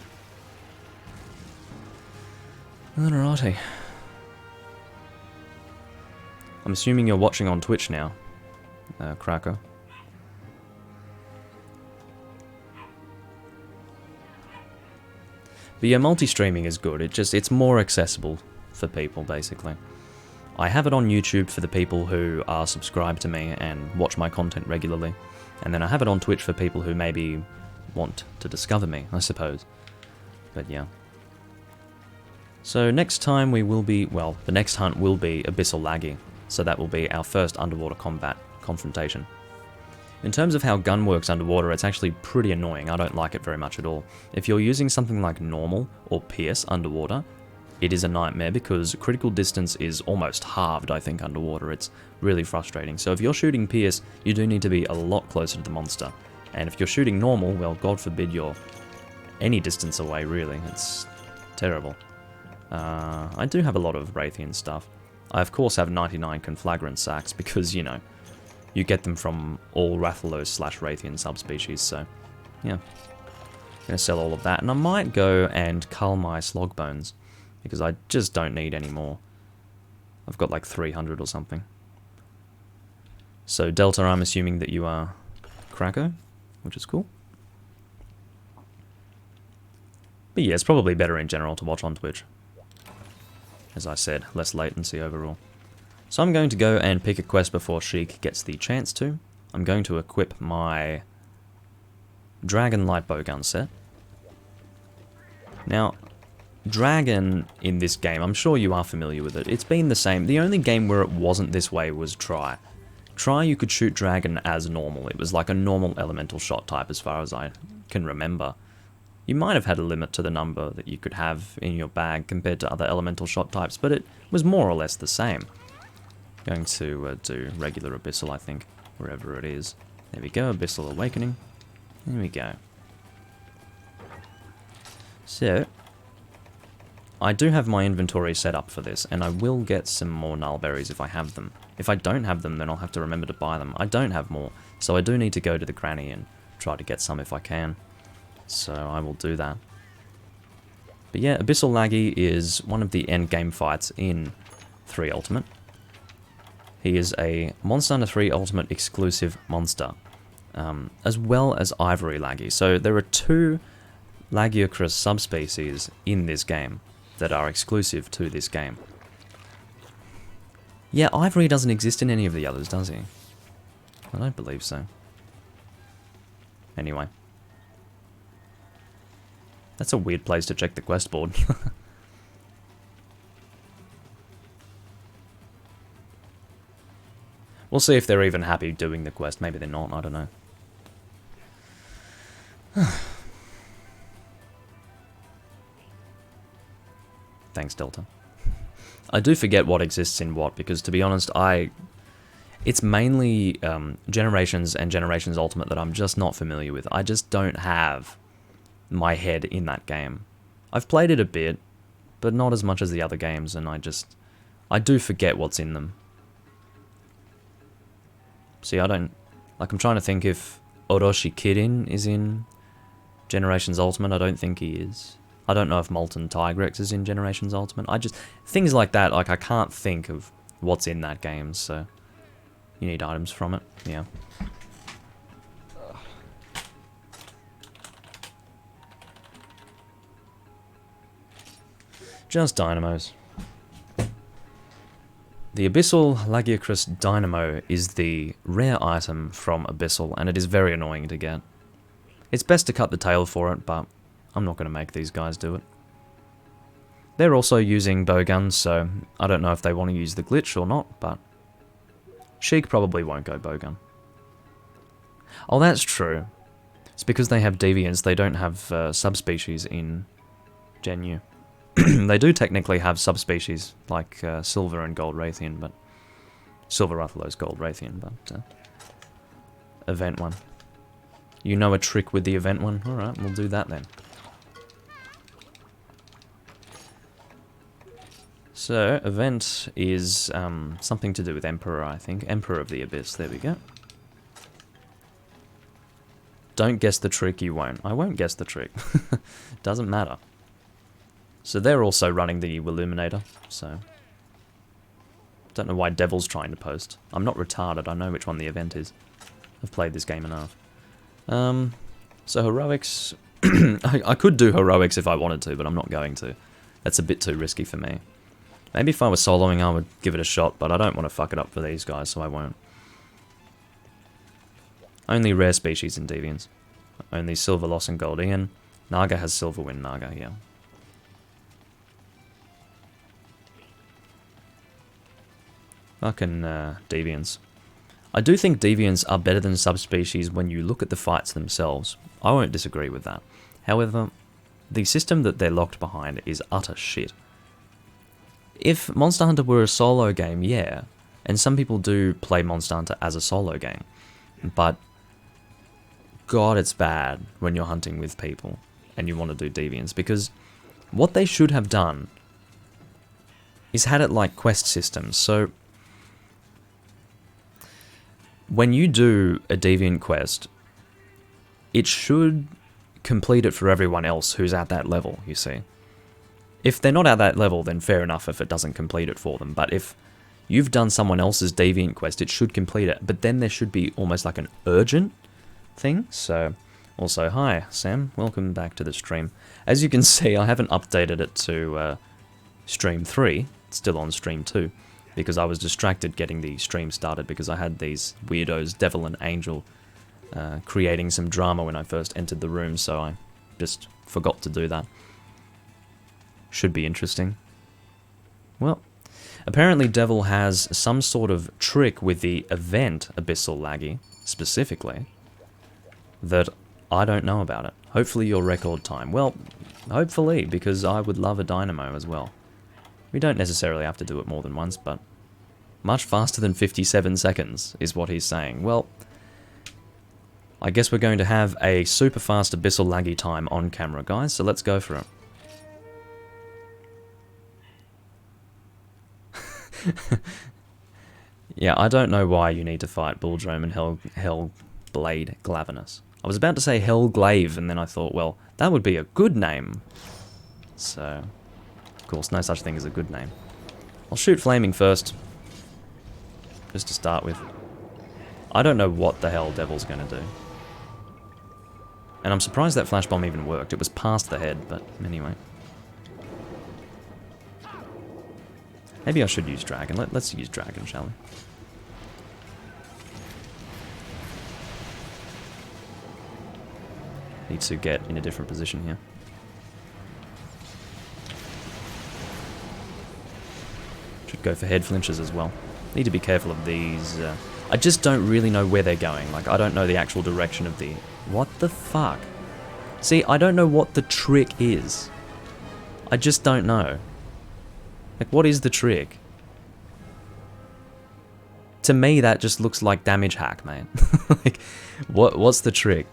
Alrighty. I'm assuming you're watching on Twitch now, Cracker. But yeah, multi-streaming is good. It's more accessible for people, basically. I have it on YouTube for the people who are subscribed to me and watch my content regularly. And then I have it on Twitch for people who maybe want to discover me, I suppose. But yeah. So next time we will be, well, the next hunt will be Abyssal Laggy. So that will be our first underwater combat confrontation. In terms of how gun works underwater, it's actually pretty annoying. I don't like it very much at all. If you're using something like normal or pierce underwater, it is a nightmare because critical distance is almost halved, I think, underwater. It's really frustrating. So if you're shooting pierce, you do need to be a lot closer to the monster. And if you're shooting normal, well, God forbid you're any distance away, really. It's terrible. I do have a lot of Rathian stuff. I, of course, have 99 conflagrant sacks because, you get them from all Rathalos / Rathian subspecies, so yeah. Gonna sell all of that, and I might go and cull my slog bones, because I just don't need any more. I've got like 300 or something. So Delta, I'm assuming that you are Cracker, which is cool. But yeah, it's probably better in general to watch on Twitch. As I said, less latency overall. So I'm going to go and pick a quest before Sheik gets the chance to. I'm going to equip my Dragon Light Bowgun set. Now, Dragon in this game, I'm sure you are familiar with it. It's been the same. The only game where it wasn't this way was Try. Try, you could shoot Dragon as normal. It was like a normal elemental shot type as far as I can remember. You might have had a limit to the number that you could have in your bag compared to other elemental shot types, but it was more or less the same. Going to do regular Abyssal, I think, wherever it is. There we go, Abyssal Awakening. There we go. So, I do have my inventory set up for this, and I will get some more nullberries if I have them. If I don't have them, then I'll have to remember to buy them. I don't have more, so I do need to go to the granny and try to get some if I can. So I will do that. But yeah, Abyssal Lagi is one of the endgame fights in 3 Ultimate. He is a Monster Hunter 3 Ultimate exclusive monster, as well as Ivory Lagi. So there are 2 Lagiacrus subspecies in this game that are exclusive to this game. Yeah, Ivory doesn't exist in any of the others, does he? I don't believe so. Anyway. That's a weird place to check the quest board. We'll see if they're even happy doing the quest. Maybe they're not, I don't know. Thanks, Delta. I do forget what exists in what, because to be honest, it's mainly Generations and Generations Ultimate that I'm just not familiar with. I just don't have my head in that game. I've played it a bit, but not as much as the other games, and I do forget what's in them. See, I'm trying to think if Orochi Kirin is in Generations Ultimate. I don't think he is. I don't know if Molten Tigrex is in Generations Ultimate. Things like that, like I can't think of what's in that game, so you need items from it, yeah. Just dynamos. The Abyssal Lagiacrus Dynamo is the rare item from Abyssal, and it is very annoying to get. It's best to cut the tail for it, but I'm not going to make these guys do it. They're also using bowguns, so I don't know if they want to use the glitch or not, but Sheik probably won't go bowgun. Oh, that's true. It's because they have deviants, they don't have subspecies in Gen U. They do technically have subspecies like Silver and Gold Rathian, but Silver Rathalos, Gold Rathian, but event one. You know a trick with the event one? Alright, we'll do that then. So, event is something to do with Emperor, I think. Emperor of the Abyss, there we go. Don't guess the trick, you won't. I won't guess the trick. Doesn't matter. So they're also running the Illuminator, so... Don't know why Devil's trying to post. I'm not retarded, I know which one the event is. I've played this game enough. So Heroics... I could do Heroics if I wanted to, but I'm not going to. That's a bit too risky for me. Maybe if I was soloing I would give it a shot, but I don't want to fuck it up for these guys, so I won't. Only rare species in Deviants. Only Silver Loss and Gold Ian. Naga has Silverwind Naga, yeah. Fucking Deviants. I do think Deviants are better than subspecies when you look at the fights themselves. I won't disagree with that. However, the system that they're locked behind is utter shit. If Monster Hunter were a solo game, yeah, and some people do play Monster Hunter as a solo game, but God, it's bad when you're hunting with people and you want to do Deviants, because what they should have done is had it like quest systems. So when you do a Deviant quest, it should complete it for everyone else who's at that level, you see. If they're not at that level, then fair enough if it doesn't complete it for them. But if you've done someone else's Deviant quest, it should complete it. But then there should be almost like an urgent thing. So, also, hi, Sam. Welcome back to the stream. As you can see, I haven't updated it to stream 3. It's still on stream 2. Because I was distracted getting the stream started because I had these weirdos, Devil and Angel, creating some drama when I first entered the room, so I just forgot to do that. Should be interesting. Well, apparently Devil has some sort of trick with the event Abyssal Lagi, specifically, that I don't know about it. Hopefully your record time. Well, hopefully, because I would love a dynamo as well. We don't necessarily have to do it more than once, but much faster than 57 seconds is what he's saying. Well, I guess we're going to have a super fast Abyssal laggy time on camera, guys, so let's go for it. Yeah, I don't know why you need to fight Bulldrome and Hellblade Glavenus. I was about to say Hellglaive, and then I thought, well, that would be a good name. So, of course, no such thing as a good name. I'll shoot Flaming first, just to start with. I don't know what the hell Devil's going to do. And I'm surprised that Flash Bomb even worked. It was past the head, but anyway. Maybe I should use Dragon. Let's use Dragon, shall we? Need to get in a different position here. Should go for head flinches as well. Need to be careful of these. I just don't really know where they're going. Like, I don't know the actual direction of the... What the fuck? See, I don't know what the trick is. I just don't know. Like, what is the trick? To me, that just looks like damage hack, man. Like, what's the trick?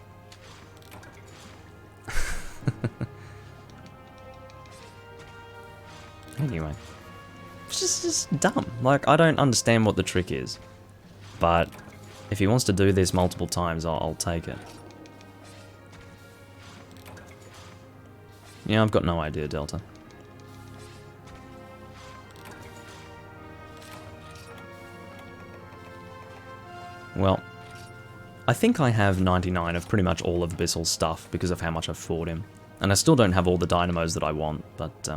Anyway. It's just dumb. Like, I don't understand what the trick is. But, if he wants to do this multiple times, I'll take it. Yeah, I've got no idea, Delta. Well, I think I have 99 of pretty much all of Abyssal's stuff because of how much I've fought him. And I still don't have all the dynamos that I want, but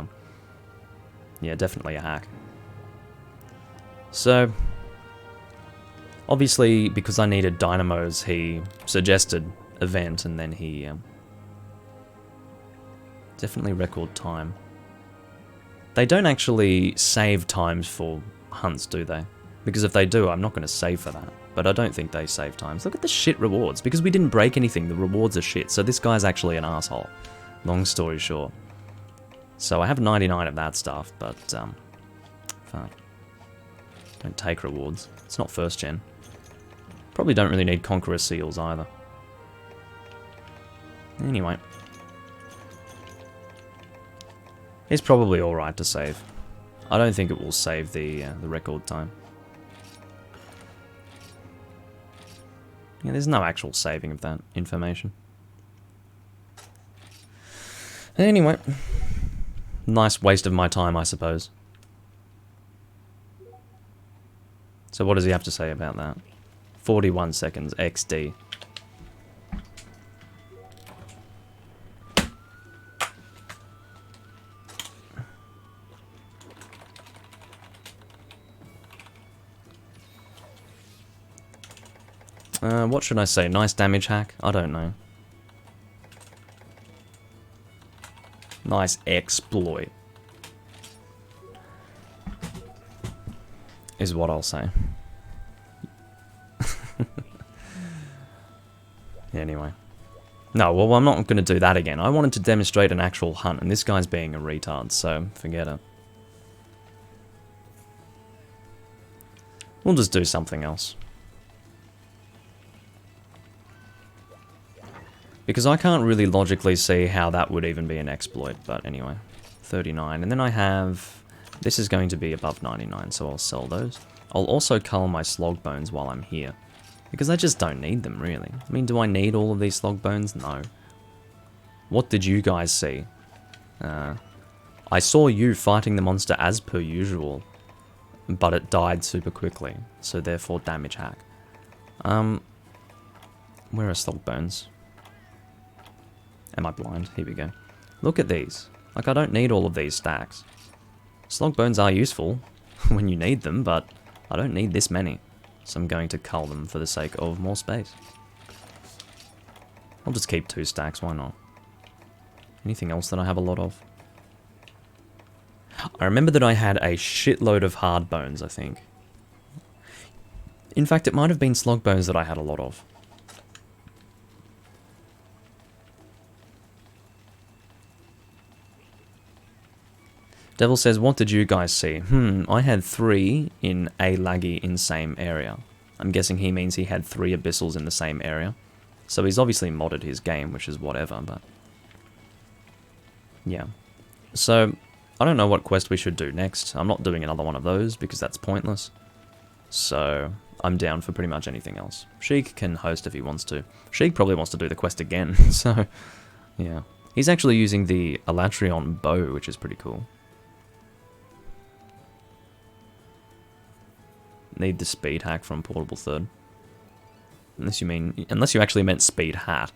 yeah, definitely a hack. So, obviously, because I needed dynamos, he suggested event, and then he definitely record time. They don't actually save times for hunts, do they? Because if they do, I'm not going to save for that. But I don't think they save times. Look at the shit rewards. Because we didn't break anything, the rewards are shit. So this guy's actually an asshole. Long story short. So I have 99 of that stuff, but, fuck. Don't take rewards. It's not first gen. Probably don't really need Conqueror Seals either. Anyway. It's probably alright to save. I don't think it will save the record time. Yeah, there's no actual saving of that information. Anyway. Nice waste of my time, I suppose. So what does he have to say about that? 41 seconds, XD. What should I say? Nice damage hack? I don't know. Nice exploit. Is what I'll say. Anyway. No, well, I'm not going to do that again. I wanted to demonstrate an actual hunt, and this guy's being a retard, so forget it. We'll just do something else. Because I can't really logically see how that would even be an exploit, but anyway. 39, and then I have... This is going to be above 99, so I'll sell those. I'll also cull my slog bones while I'm here. Because I just don't need them, really. I mean, do I need all of these slog bones? No. What did you guys see? I saw you fighting the monster as per usual, but it died super quickly, so therefore damage hack. Where are slog bones? Am I blind? Here we go. Look at these. Like, I don't need all of these stacks. Slog bones are useful when you need them, but I don't need this many. So I'm going to cull them for the sake of more space. I'll just keep 2 stacks, why not? Anything else that I have a lot of? I remember that I had a shitload of hard bones, I think. In fact, it might have been slog bones that I had a lot of. Devil says, what did you guys see? I had 3 in a laggy in same area. I'm guessing he means he had 3 abyssals in the same area. So he's obviously modded his game, which is whatever, but... yeah. So, I don't know what quest we should do next. I'm not doing another one of those, because that's pointless. So, I'm down for pretty much anything else. Sheik can host if he wants to. Sheik probably wants to do the quest again, so... yeah. He's actually using the Elatrion bow, which is pretty cool. Need the speed hack from Portable Third. Unless you actually meant speed hat.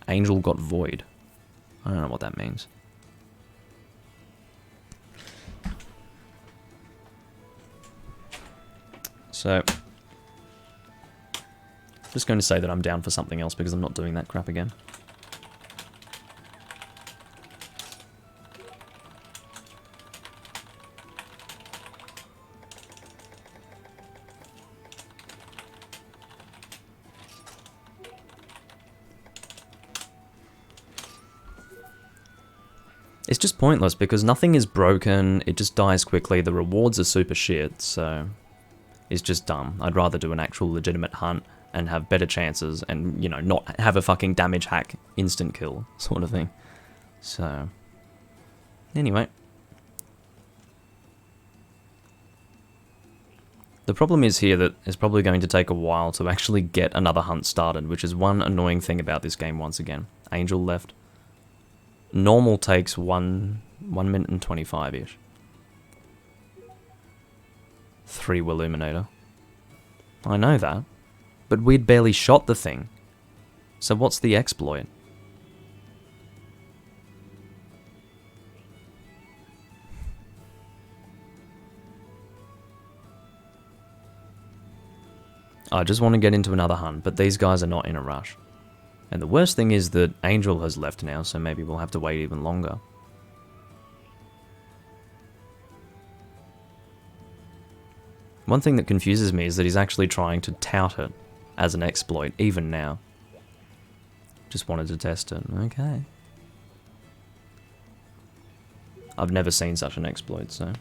Angel got void. I don't know what that means. So, just going to say that I'm down for something else because I'm not doing that crap again. It's just pointless because nothing is broken, it just dies quickly, the rewards are super shit, so it's just dumb. I'd rather do an actual legitimate hunt and have better chances and, you know, not have a fucking damage hack instant kill sort of thing. So, anyway. The problem is here that it's probably going to take a while to actually get another hunt started, which is one annoying thing about this game once again. Angel left. Normal takes 1 minute and 25-ish. 3 Illuminator. I know that, but we'd barely shot the thing. So what's the exploit? I just want to get into another hunt, but these guys are not in a rush. And the worst thing is that Angel has left now, so maybe we'll have to wait even longer. One thing that confuses me is that he's actually trying to tout it as an exploit, even now. Just wanted to test it. Okay. I've never seen such an exploit, so...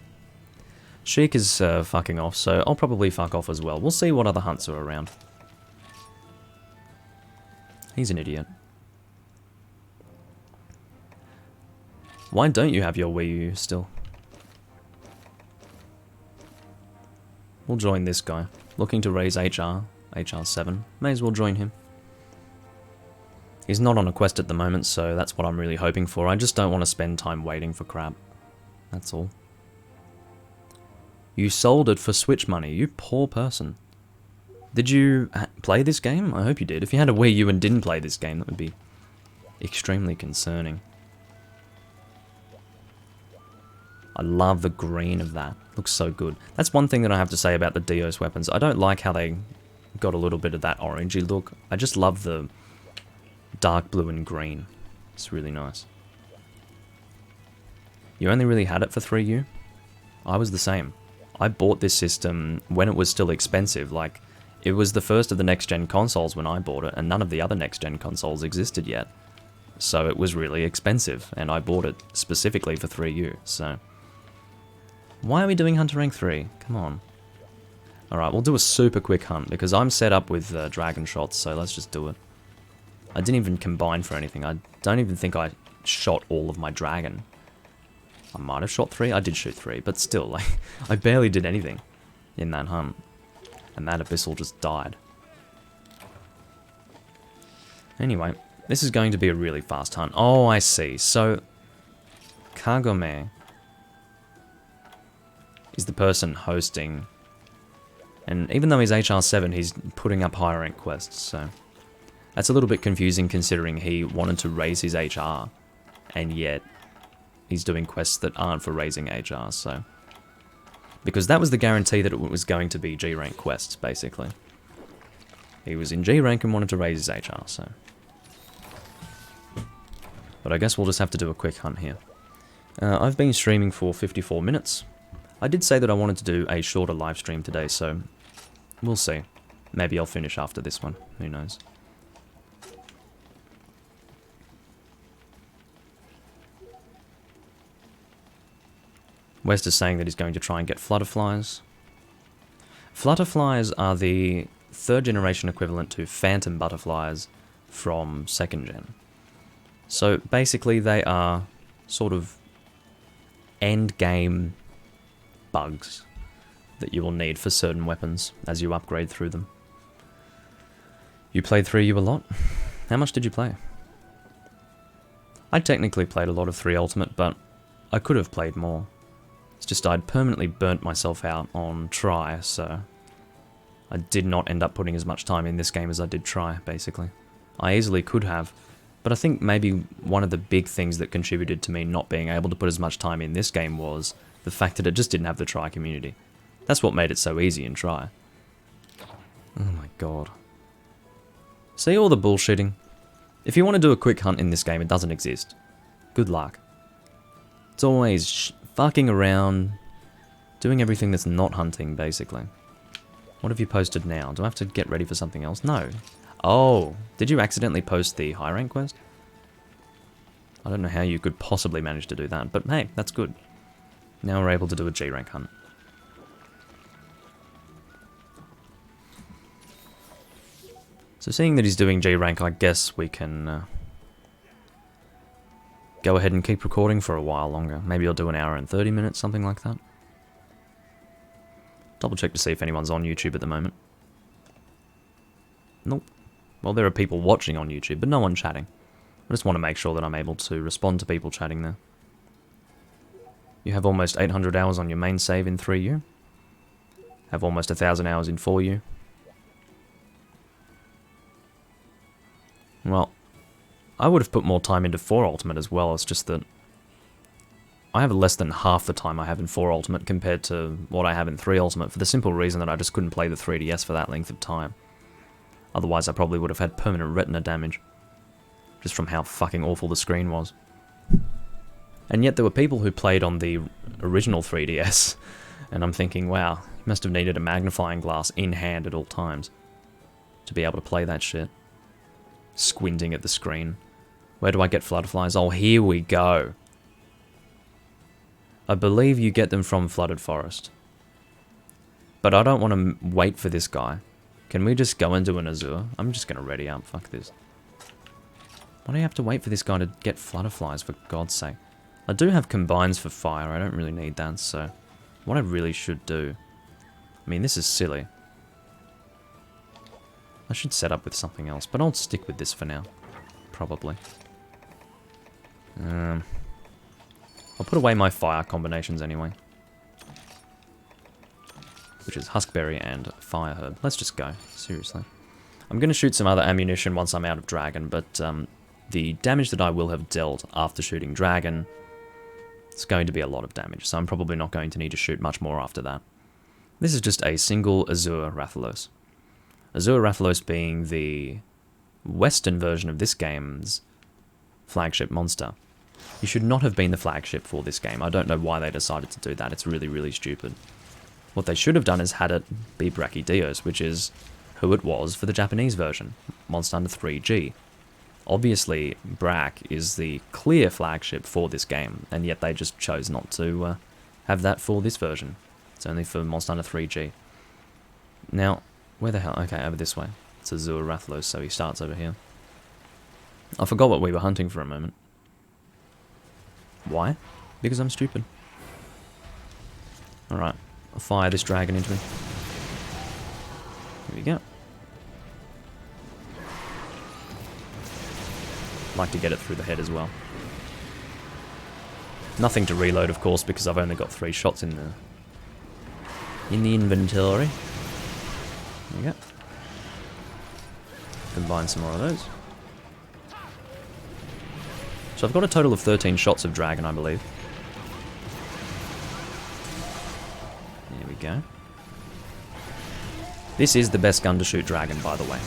Sheik is fucking off, so I'll probably fuck off as well. We'll see what other hunts are around. He's an idiot. Why don't you have your Wii U still? We'll join this guy. Looking to raise HR. HR7. May as well join him. He's not on a quest at the moment, so that's what I'm really hoping for. I just don't want to spend time waiting for crap. That's all. You sold it for Switch money, you poor person. Did you play this game? I hope you did. If you had a Wii U and didn't play this game, that would be extremely concerning. I love the green of that. Looks so good. That's one thing that I have to say about the Dios weapons. I don't like how they got a little bit of that orangey look. I just love the dark blue and green. It's really nice. You only really had it for 3U? I was the same. I bought this system when it was still expensive, like... It was the first of the next-gen consoles when I bought it, and none of the other next-gen consoles existed yet. So it was really expensive, and I bought it specifically for 3U, so... Why are we doing Hunter Rank 3? Come on. Alright, we'll do a super quick hunt, because I'm set up with dragon shots, so let's just do it. I didn't even combine for anything. I don't even think I shot all of my dragon. I might have shot 3, I did shoot 3, but still, like, I barely did anything in that hunt. And that Abyssal just died. Anyway, this is going to be a really fast hunt. Oh, I see. So, Kagome is the person hosting. And even though he's HR7, he's putting up higher rank quests, so... That's a little bit confusing considering he wanted to raise his HR. And yet, he's doing quests that aren't for raising HR, so... Because that was the guarantee that it was going to be G-rank quests, basically. He was in G-rank and wanted to raise his HR, so... But I guess we'll just have to do a quick hunt here. I've been streaming for 54 minutes. I did say that I wanted to do a shorter live stream today, so... We'll see. Maybe I'll finish after this one. Who knows. West is saying that he's going to try and get flutterflies. Flutterflies are the third generation equivalent to phantom butterflies from second gen. So basically they are sort of end game bugs that you will need for certain weapons as you upgrade through them. You played 3U a lot? How much did you play? I technically played a lot of 3 Ultimate, but I could have played more. It's just I'd permanently burnt myself out on Try, so I did not end up putting as much time in this game as I did Try, basically. I easily could have, but I think maybe one of the big things that contributed to me not being able to put as much time in this game was the fact that it just didn't have the Try community. That's what made it so easy in Try. Oh my god. See all the bullshitting? If you want to do a quick hunt in this game, it doesn't exist. Good luck. It's always fucking around, doing everything that's not hunting, basically. What have you posted now? Do I have to get ready for something else? No. Oh, did you accidentally post the high rank quest? I don't know how you could possibly manage to do that, but hey, that's good. Now we're able to do a G rank hunt. So seeing that he's doing G rank, I guess we can go ahead and keep recording for a while longer. Maybe I'll do an hour and 30 minutes, something like that. Double check to see if anyone's on YouTube at the moment. Nope. Well, there are people watching on YouTube, but no one chatting. I just want to make sure that I'm able to respond to people chatting there. You have almost 800 hours on your main save in 3U. Have almost 1,000 hours in 4U. Well, I would have put more time into 4 Ultimate as well, it's just that I have less than half the time I have in 4 Ultimate compared to what I have in 3 Ultimate, for the simple reason that I just couldn't play the 3DS for that length of time. Otherwise I probably would have had permanent retina damage, just from how fucking awful the screen was. And yet there were people who played on the original 3DS, and I'm thinking, wow, you must have needed a magnifying glass in hand at all times to be able to play that shit. Squinting at the screen. Where do I get flutterflies? Oh, here we go. I believe you get them from Flooded Forest. But I don't want to wait for this guy. Can we just go into an Azure? I'm just going to ready up. Fuck this. Why do you have to wait for this guy to get flutterflies, for God's sake? I do have combines for fire. I don't really need that, so what I really should do... I mean, this is silly. I should set up with something else, but I'll stick with this for now. Probably. I'll put away my fire combinations anyway. Which is Huskberry and Fire Herb. Let's just go, seriously. I'm going to shoot some other ammunition once I'm out of Dragon, but the damage that I will have dealt after shooting Dragon, it's going to be a lot of damage, so I'm probably not going to need to shoot much more after that. This is just a single Azure Rathalos. Azure Rathalos being the Western version of this game's flagship monster. He should not have been the flagship for this game. I don't know why they decided to do that. It's really, really stupid. What they should have done is had it be Brachydios, which is who it was for the Japanese version, Monster Hunter 3G. Obviously, Brack is the clear flagship for this game, and yet they just chose not to have that for this version. It's only for Monster Hunter 3G. Now, where the hell? Okay, over this way. It's Azure Rathalos, so he starts over here. I forgot what we were hunting for a moment. Why? Because I'm stupid. Alright, I'll fire this dragon into him. Here we go. Like to get it through the head as well. Nothing to reload, of course, because I've only got 3 shots in the inventory. There we go. Combine some more of those. So I've got a total of 13 shots of dragon, I believe. There we go. This is the best gun to shoot dragon, by the way.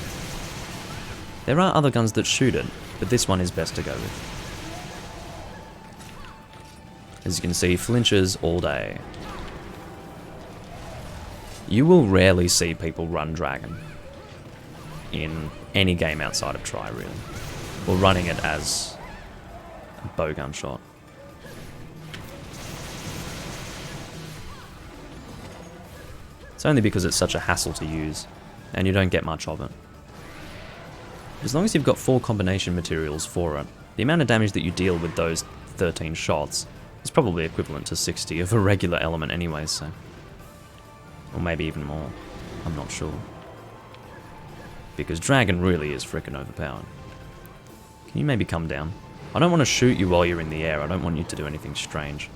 There are other guns that shoot it, but this one is best to go with. As you can see, flinches all day. You will rarely see people run dragon in any game outside of Try, really. Or running it as a bowgun shot. It's only because it's such a hassle to use. and you don't get much of it. As long as you've got 4 combination materials for it, the amount of damage that you deal with those 13 shots is probably equivalent to 60 of a regular element anyway, so... Or maybe even more. I'm not sure. Because Dragon really is frickin' overpowered. Can you maybe come down? I don't want to shoot you while you're in the air. I don't want you to do anything strange.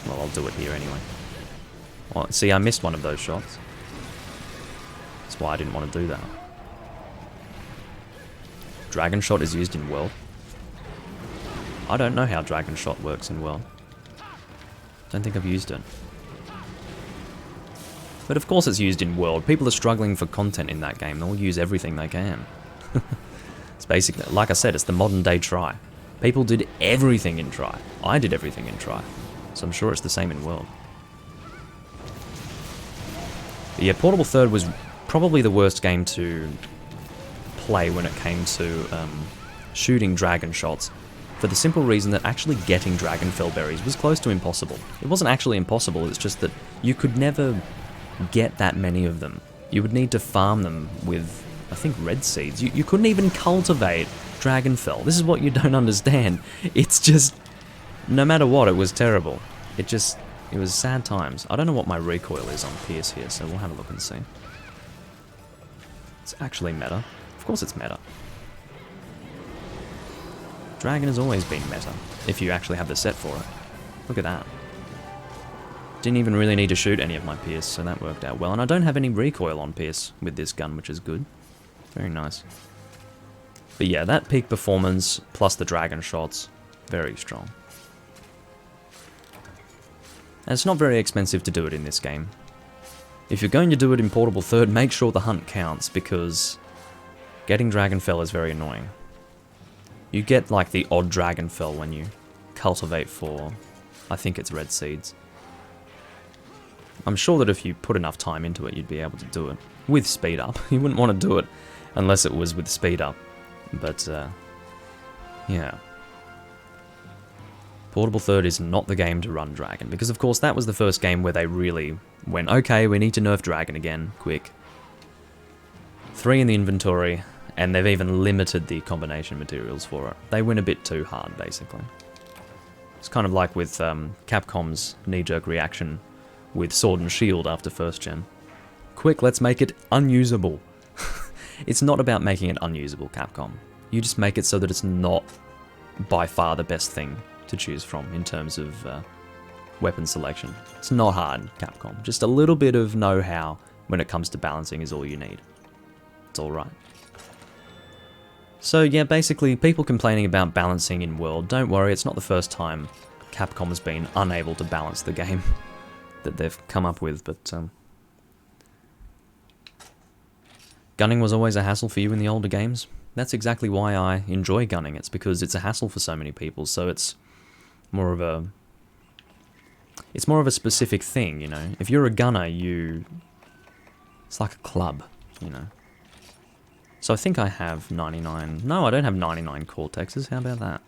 Well, I'll do it here anyway. Well, see, I missed one of those shots. That's why I didn't want to do that. Dragon Shot is used in World. I don't know how Dragon Shot works in World. Don't think I've used it. But of course it's used in World. People are struggling for content in that game. They'll use everything they can. It's basically, like I said, it's the modern day Try. People did everything in Try. I did everything in Try. So I'm sure it's the same in World. But yeah, Portable Third was probably the worst game to play when it came to shooting dragon shots, for the simple reason that actually getting Dragonfell berries was close to impossible. It wasn't actually impossible, it's just that you could never get that many of them. You would need to farm them with, I think, red seeds. You couldn't even cultivate Dragonfell. This is what you don't understand. It's just, no matter what, it was terrible. It was sad times. I don't know what my recoil is on Pierce here, so we'll have a look and see. It's actually meta. Of course it's meta. Dragon has always been meta, if you actually have the set for it. Look at that. Didn't even really need to shoot any of my Pierce, so that worked out well. And I don't have any recoil on Pierce with this gun, which is good. Very nice. But yeah, that peak performance, plus the dragon shots, very strong. And it's not very expensive to do it in this game. If you're going to do it in Portable Third, make sure the hunt counts, because getting Dragonfell is very annoying. You get like the odd Dragonfell when you cultivate for, I think it's red seeds. I'm sure that if you put enough time into it, you'd be able to do it with speed up. You wouldn't want to do it unless it was with speed up. But, yeah. Portable Third is not the game to run Dragon, because of course that was the first game where they really went, okay, we need to nerf Dragon again, quick. 3 in the inventory, and they've even limited the combination materials for it. They went a bit too hard, basically. It's kind of like with Capcom's knee-jerk reaction with Sword and Shield after first gen. Quick, let's make it unusable. It's not about making it unusable, Capcom. You just make it so that it's not by far the best thing to choose from in terms of weapon selection. It's not hard, Capcom. Just a little bit of know-how when it comes to balancing is all you need. It's alright. So yeah, basically, people complaining about balancing in World, don't worry, it's not the first time Capcom's been unable to balance the game that they've come up with, but gunning was always a hassle for you in the older games. That's exactly why I enjoy gunning. It's because it's a hassle for so many people, so it's more of a specific thing, you know. If you're a gunner, it's like a club, you know. So I think I have 99... No, I don't have 99 Cortexes. How about that?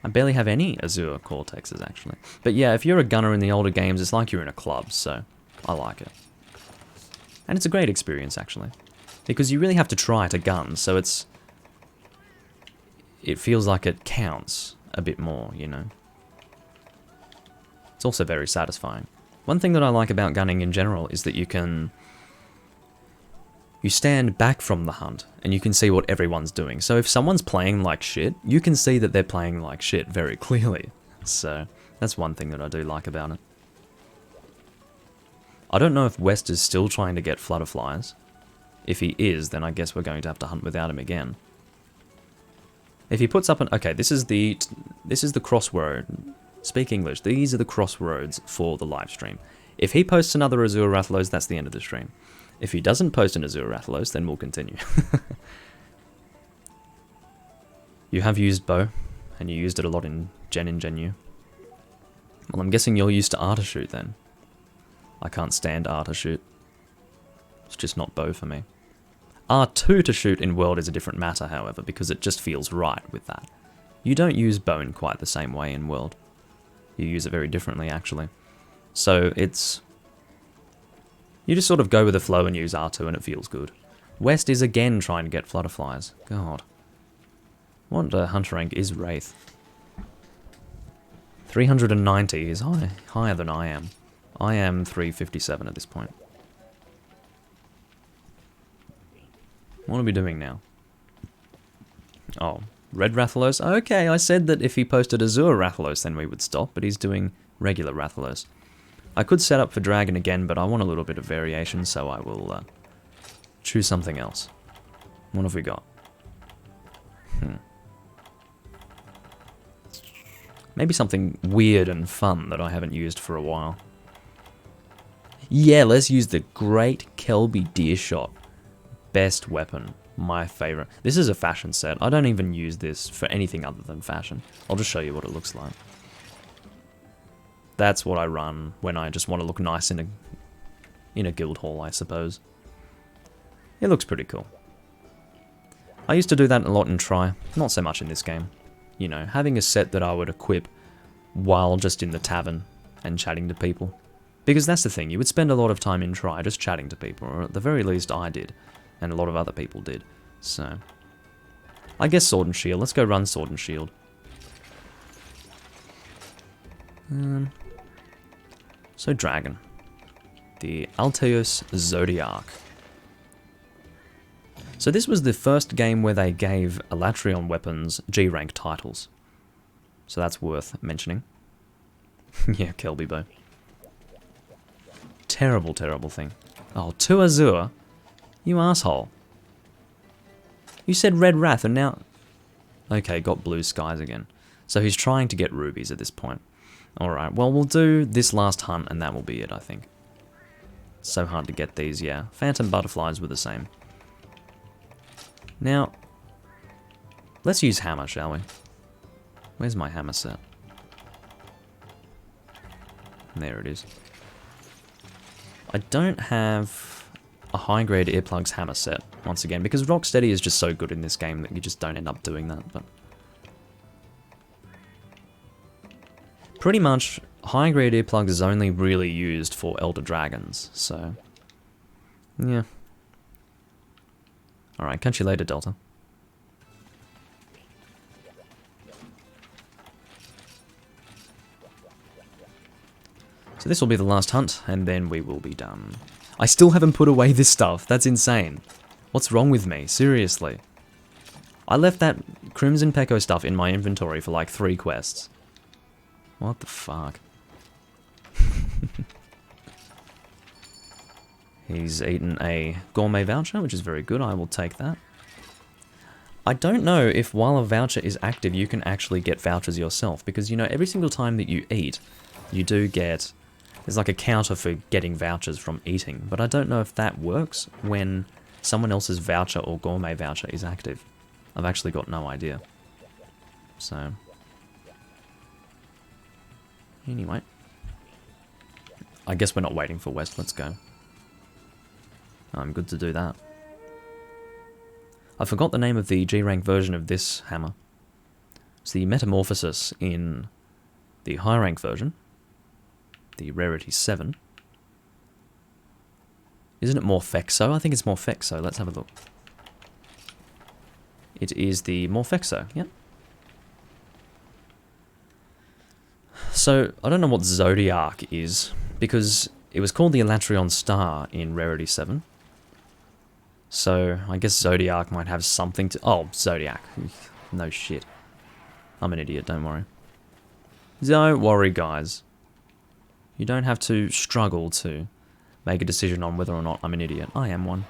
I barely have any Azure Cortexes, actually. But yeah, if you're a gunner in the older games, it's like you're in a club, so I like it. And it's a great experience, actually. Because you really have to try to gun, so it feels like it counts a bit more, you know. It's also very satisfying. One thing that I like about gunning in general is that you stand back from the hunt, and you can see what everyone's doing. So if someone's playing like shit, you can see that they're playing like shit very clearly. So that's one thing that I do like about it. I don't know if West is still trying to get Flutterflies. If he is, then I guess we're going to have to hunt without him again. If he puts up an... Okay, this is the crossroad. Speak English. These are the crossroads for the live stream. If he posts another Azure Rathalos, that's the end of the stream. If he doesn't post an Azure Rathalos, then we'll continue. You have used bow, and you used it a lot in Gen and Gen U. Well, I'm guessing you're used to Artishoot then. I can't stand Artishoot. It's just not bow for me. R2 to shoot in World is a different matter, however, because it just feels right with that. You don't use bow in quite the same way in World. You use it very differently, actually. So it's You just sort of go with the flow and use R2 and it feels good. West is again trying to get Flutterflies. God. What hunter rank is Wraith? 390 is higher than I am. I am 357 at this point. What are we doing now? Oh, red Rathalos? Okay, I said that if he posted Azure Rathalos then we would stop, but he's doing regular Rathalos. I could set up for Dragon again, but I want a little bit of variation, so I will choose something else. What have we got? Maybe something weird and fun that I haven't used for a while. Yeah, let's use the Great Kelby Deershot. Best weapon. My favorite. This is a fashion set. I don't even use this for anything other than fashion. I'll just show you what it looks like. That's what I run when I just want to look nice in a guild hall, I suppose. It looks pretty cool. I used to do that a lot in Try, not so much in this game. You know, having a set that I would equip while just in the tavern and chatting to people. Because that's the thing, you would spend a lot of time in Try just chatting to people, or at the very least I did, and a lot of other people did. So, I guess Sword and Shield. Let's go run Sword and Shield. So Dragon. The Alteus Zodiac. So this was the first game where they gave Elatrion weapons G-rank titles. So that's worth mentioning. Yeah, Kelby Bow. Terrible, terrible thing. Oh, 2 Azure? You asshole. You said Red Wrath and now... Okay, got blue skies again. So he's trying to get rubies at this point. Alright, well we'll do this last hunt and that will be it, I think. It's so hard to get these, yeah. Phantom Butterflies were the same. Now, let's use hammer, shall we? Where's my hammer set? There it is. I don't have a high-grade earplugs hammer set, once again, because Rocksteady is just so good in this game that you just don't end up doing that, but... Pretty much, high-grade earplugs is only really used for Elder Dragons, so... Yeah. Alright, catch you later, Delta. So this will be the last hunt, and then we will be done. I still haven't put away this stuff. That's insane. What's wrong with me? Seriously. I left that Crimson Qurupeco stuff in my inventory for like 3 quests. What the fuck? He's eaten a gourmet voucher, which is very good. I will take that. I don't know if while a voucher is active, you can actually get vouchers yourself. Because, you know, every single time that you eat, you do get... There's like a counter for getting vouchers from eating. But I don't know if that works when someone else's voucher or gourmet voucher is active. I've actually got no idea. So... Anyway. I guess we're not waiting for West. Let's go. I'm good to do that. I forgot the name of the G-rank version of this hammer. It's the Metamorphosis in the high-rank version. The Rarity 7. Isn't it Morphexo? I think it's Morphexo. Let's have a look. It is the Morphexo, yep. So, I don't know what Zodiac is, because it was called the Elatrion Star in Rarity 7. So, I guess Zodiac might have something to... Oh, Zodiac. No shit. I'm an idiot, don't worry. Don't worry, guys. You don't have to struggle to make a decision on whether or not I'm an idiot. I am one.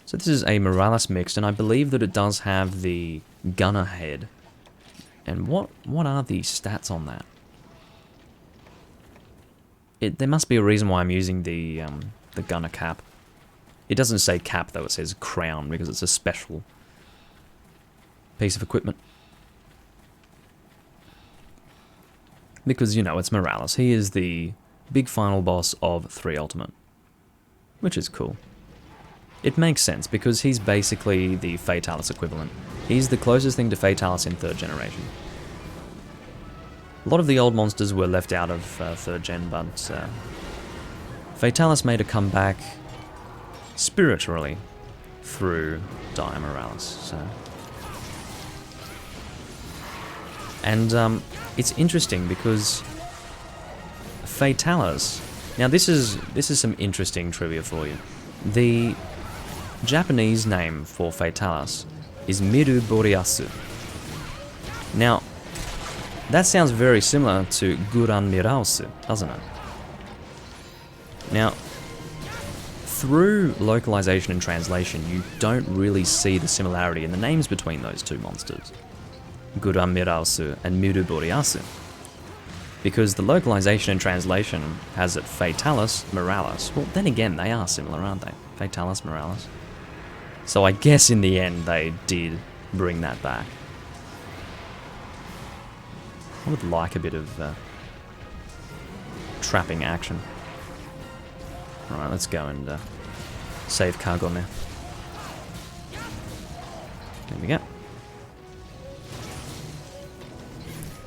So this is a Morales mixed, and I believe that it does have the gunner head. And what are the stats on that? There must be a reason why I'm using the gunner cap. It doesn't say cap though, it says crown because it's a special piece of equipment. Because, you know, it's Morales. He is the big final boss of 3 Ultimate. Which is cool. It makes sense because he's basically the Fatalis equivalent. He's the closest thing to Fatalis in 3rd generation. A lot of the old monsters were left out of 3rd gen, but Fatalis made a comeback spiritually through Dire Moralis. So. And it's interesting because Fatalis. Now this is some interesting trivia for you. The Japanese name for Fatalis is Miru Boreasu. Now, that sounds very similar to Guran Mirausu, doesn't it? Now, through localization and translation, you don't really see the similarity in the names between those two monsters, Guran Mirausu and Miru Boreasu, because the localization and translation has it Fatalis Moralis. Well, then again, they are similar, aren't they? Fatalis Moralis. So I guess in the end, they did bring that back. I would like a bit of trapping action. Alright, let's go and save cargo now. There we go.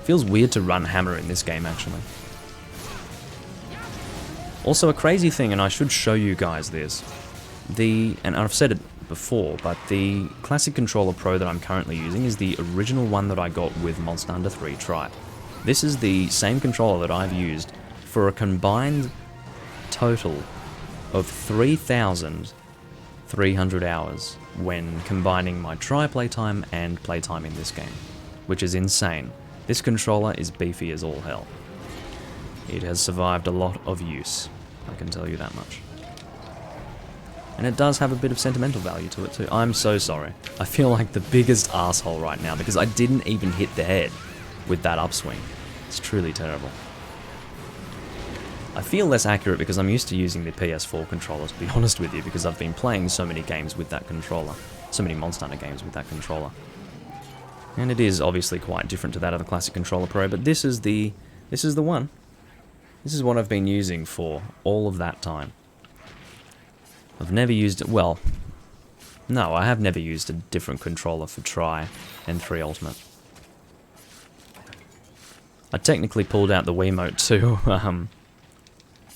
Feels weird to run hammer in this game, actually. Also, a crazy thing, and I should show you guys this. And I've said it before, but the Classic Controller Pro that I'm currently using is the original one that I got with Monster Hunter 3 Tribe. This is the same controller that I've used for a combined total of 3,300 hours when combining my playtime and playtime in this game, which is insane. This controller is beefy as all hell. It has survived a lot of use, I can tell you that much. And it does have a bit of sentimental value to it too. I'm so sorry. I feel like the biggest asshole right now because I didn't even hit the head with that upswing. It's truly terrible. I feel less accurate because I'm used to using the PS4 controller, to be honest with you, because I've been playing so many games with that controller. So many Monster Hunter games with that controller. And it is obviously quite different to that of the Classic Controller Pro, but this is the one. This is what I've been using for all of that time. I've never used it, well, no, I have never used a different controller for Tri and 3 Ultimate. I technically pulled out the Wiimote to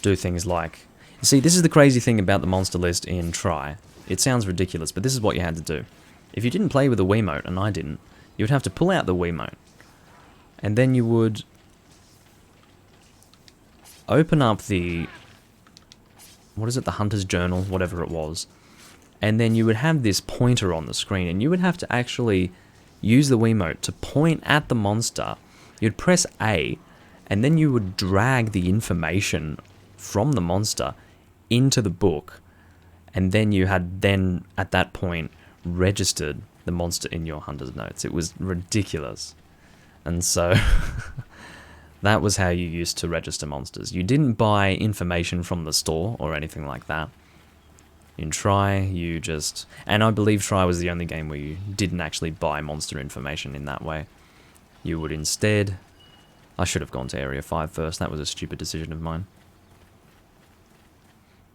do things like... See, this is the crazy thing about the monster list in Tri. It sounds ridiculous, but this is what you had to do. If you didn't play with a Wiimote, and I didn't, you would have to pull out the Wiimote. And then you would open up the... what is it? The Hunter's Journal, whatever it was. And then you would have this pointer on the screen, and you would have to actually use the Wiimote to point at the monster. You'd press A, and then you would drag the information from the monster into the book, and then you had then, at that point, registered the monster in your Hunter's Notes. It was ridiculous. And so, that was how you used to register monsters. You didn't buy information from the store or anything like that. In Tri, you just... and I believe Tri was the only game where you didn't actually buy monster information in that way. You would instead... I should have gone to Area 5 first, that was a stupid decision of mine.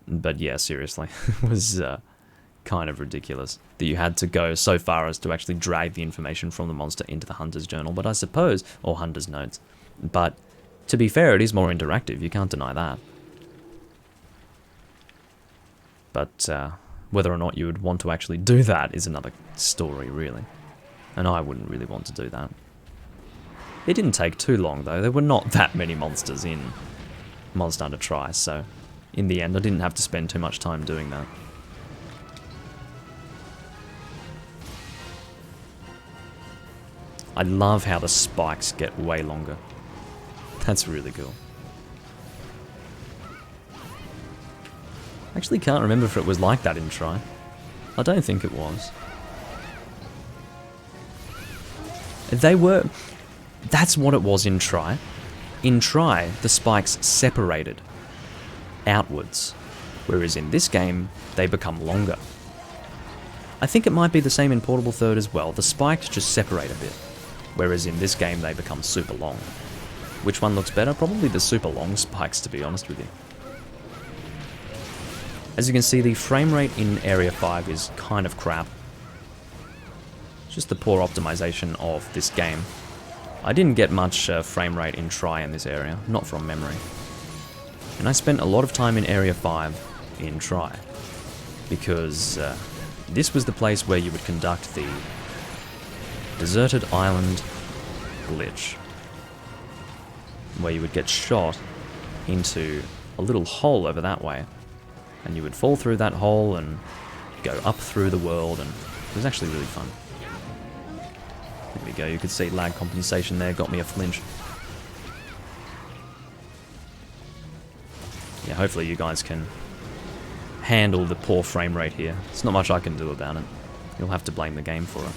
But yeah, seriously, it was kind of ridiculous that you had to go so far as to actually drag the information from the monster into the Hunter's Journal, but I suppose... or Hunter's Notes. But, to be fair, it is more interactive, you can't deny that. But whether or not you would want to actually do that is another story, really. And I wouldn't really want to do that. It didn't take too long, though. There were not that many monsters in Monster Hunter Tri, so in the end I didn't have to spend too much time doing that. I love how the spikes get way longer. That's really cool. I actually can't remember if it was like that in Tri. I don't think it was. They were... that's what it was in Tri. In Tri, the spikes separated outwards, whereas in this game, they become longer. I think it might be the same in Portable Third as well. The spikes just separate a bit, whereas in this game, they become super long. Which one looks better? Probably the super long spikes, to be honest with you. As you can see, the frame rate in Area 5 is kind of crap. It's just the poor optimization of this game. I didn't get much frame rate in Tri in this area, not from memory. And I spent a lot of time in Area 5 in Try, because this was the place where you would conduct the Deserted Island glitch, where you would get shot into a little hole over that way, and you would fall through that hole and go up through the world, and it was actually really fun. There we go, you could see lag compensation there, got me a flinch. Yeah, hopefully you guys can handle the poor frame rate here. There's not much I can do about it. You'll have to blame the game for it.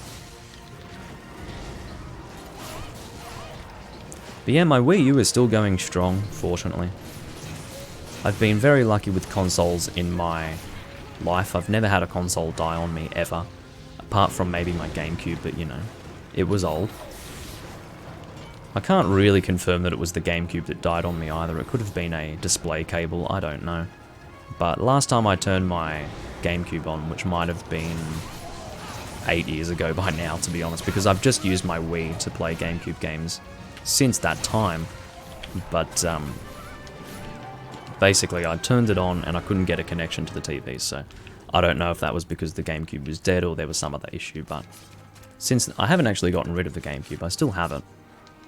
But yeah, my Wii U is still going strong, fortunately. I've been very lucky with consoles in my life. I've never had a console die on me, ever. Apart from maybe my GameCube, but you know, it was old. I can't really confirm that it was the GameCube that died on me either. It could have been a display cable, I don't know. But last time I turned my GameCube on, which might have been 8 years ago by now, to be honest, because I've just used my Wii to play GameCube games since that time. But basically I turned it on and I couldn't get a connection to the TV, so I don't know if that was because the GameCube was dead or there was some other issue, but since I haven't actually gotten rid of the GameCube, I still have it,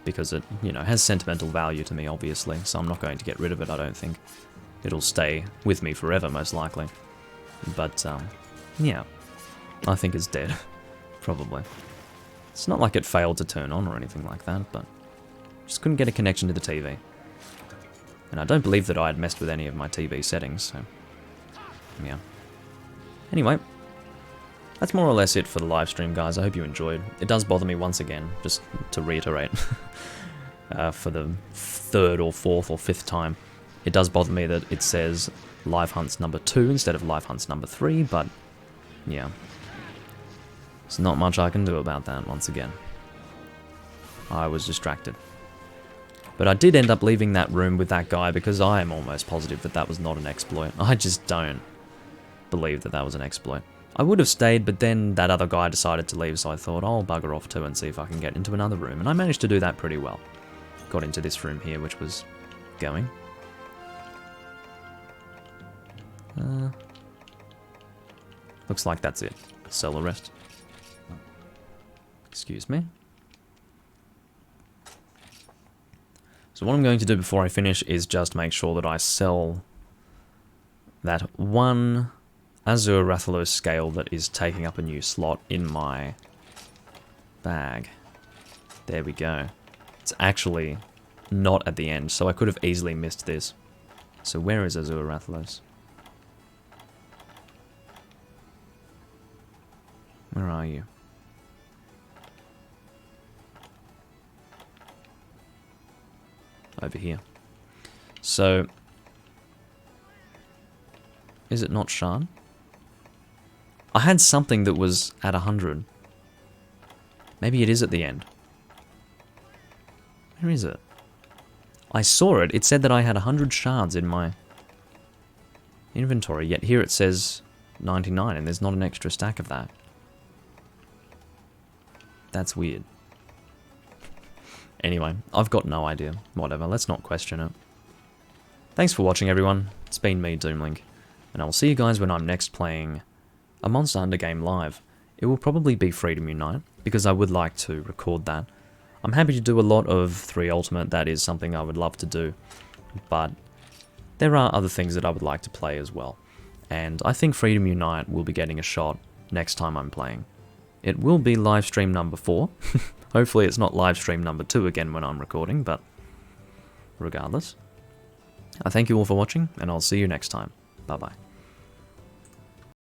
because it, you know, has sentimental value to me, obviously, so I'm not going to get rid of it, I don't think. It'll stay with me forever, most likely. But, yeah, I think it's dead, probably. It's not like it failed to turn on or anything like that, but just couldn't get a connection to the TV. And I don't believe that I had messed with any of my TV settings, so yeah. Anyway, that's more or less it for the live stream, guys. I hope you enjoyed. It does bother me once again, just to reiterate, for the third or fourth or fifth time. It does bother me that it says Live Hunts number 2 instead of Live Hunts number 3, but yeah. There's not much I can do about that once again. I was distracted. But I did end up leaving that room with that guy because I am almost positive that that was not an exploit. I just don't believe that that was an exploit. I would have stayed, but then that other guy decided to leave, so I thought I'll bugger off too and see if I can get into another room. And I managed to do that pretty well. Got into this room here, which was going. Looks like that's it. Cell arrest. Excuse me. So what I'm going to do before I finish is just make sure that I sell that one Azure Rathalos scale that is taking up a new slot in my bag. There we go. It's actually not at the end, so I could have easily missed this. So where is Azure Rathalos? Where are you? Over here. So, is it not Shard? I had something that was at 100. Maybe it is at the end. Where is it? I saw it. It said that I had 100 shards in my inventory, yet here it says 99 and there's not an extra stack of that. That's weird. Anyway, I've got no idea. Whatever, let's not question it. Thanks for watching, everyone. It's been me, Doomlink, and I'll see you guys when I'm next playing a Monster Hunter game live. It will probably be Freedom Unite, because I would like to record that. I'm happy to do a lot of 3 Ultimate, that is something I would love to do, but there are other things that I would like to play as well. And I think Freedom Unite will be getting a shot next time I'm playing. It will be live stream number 4. Hopefully it's not live stream number 2 again when I'm recording, but regardless. I thank you all for watching, and I'll see you next time. Bye bye.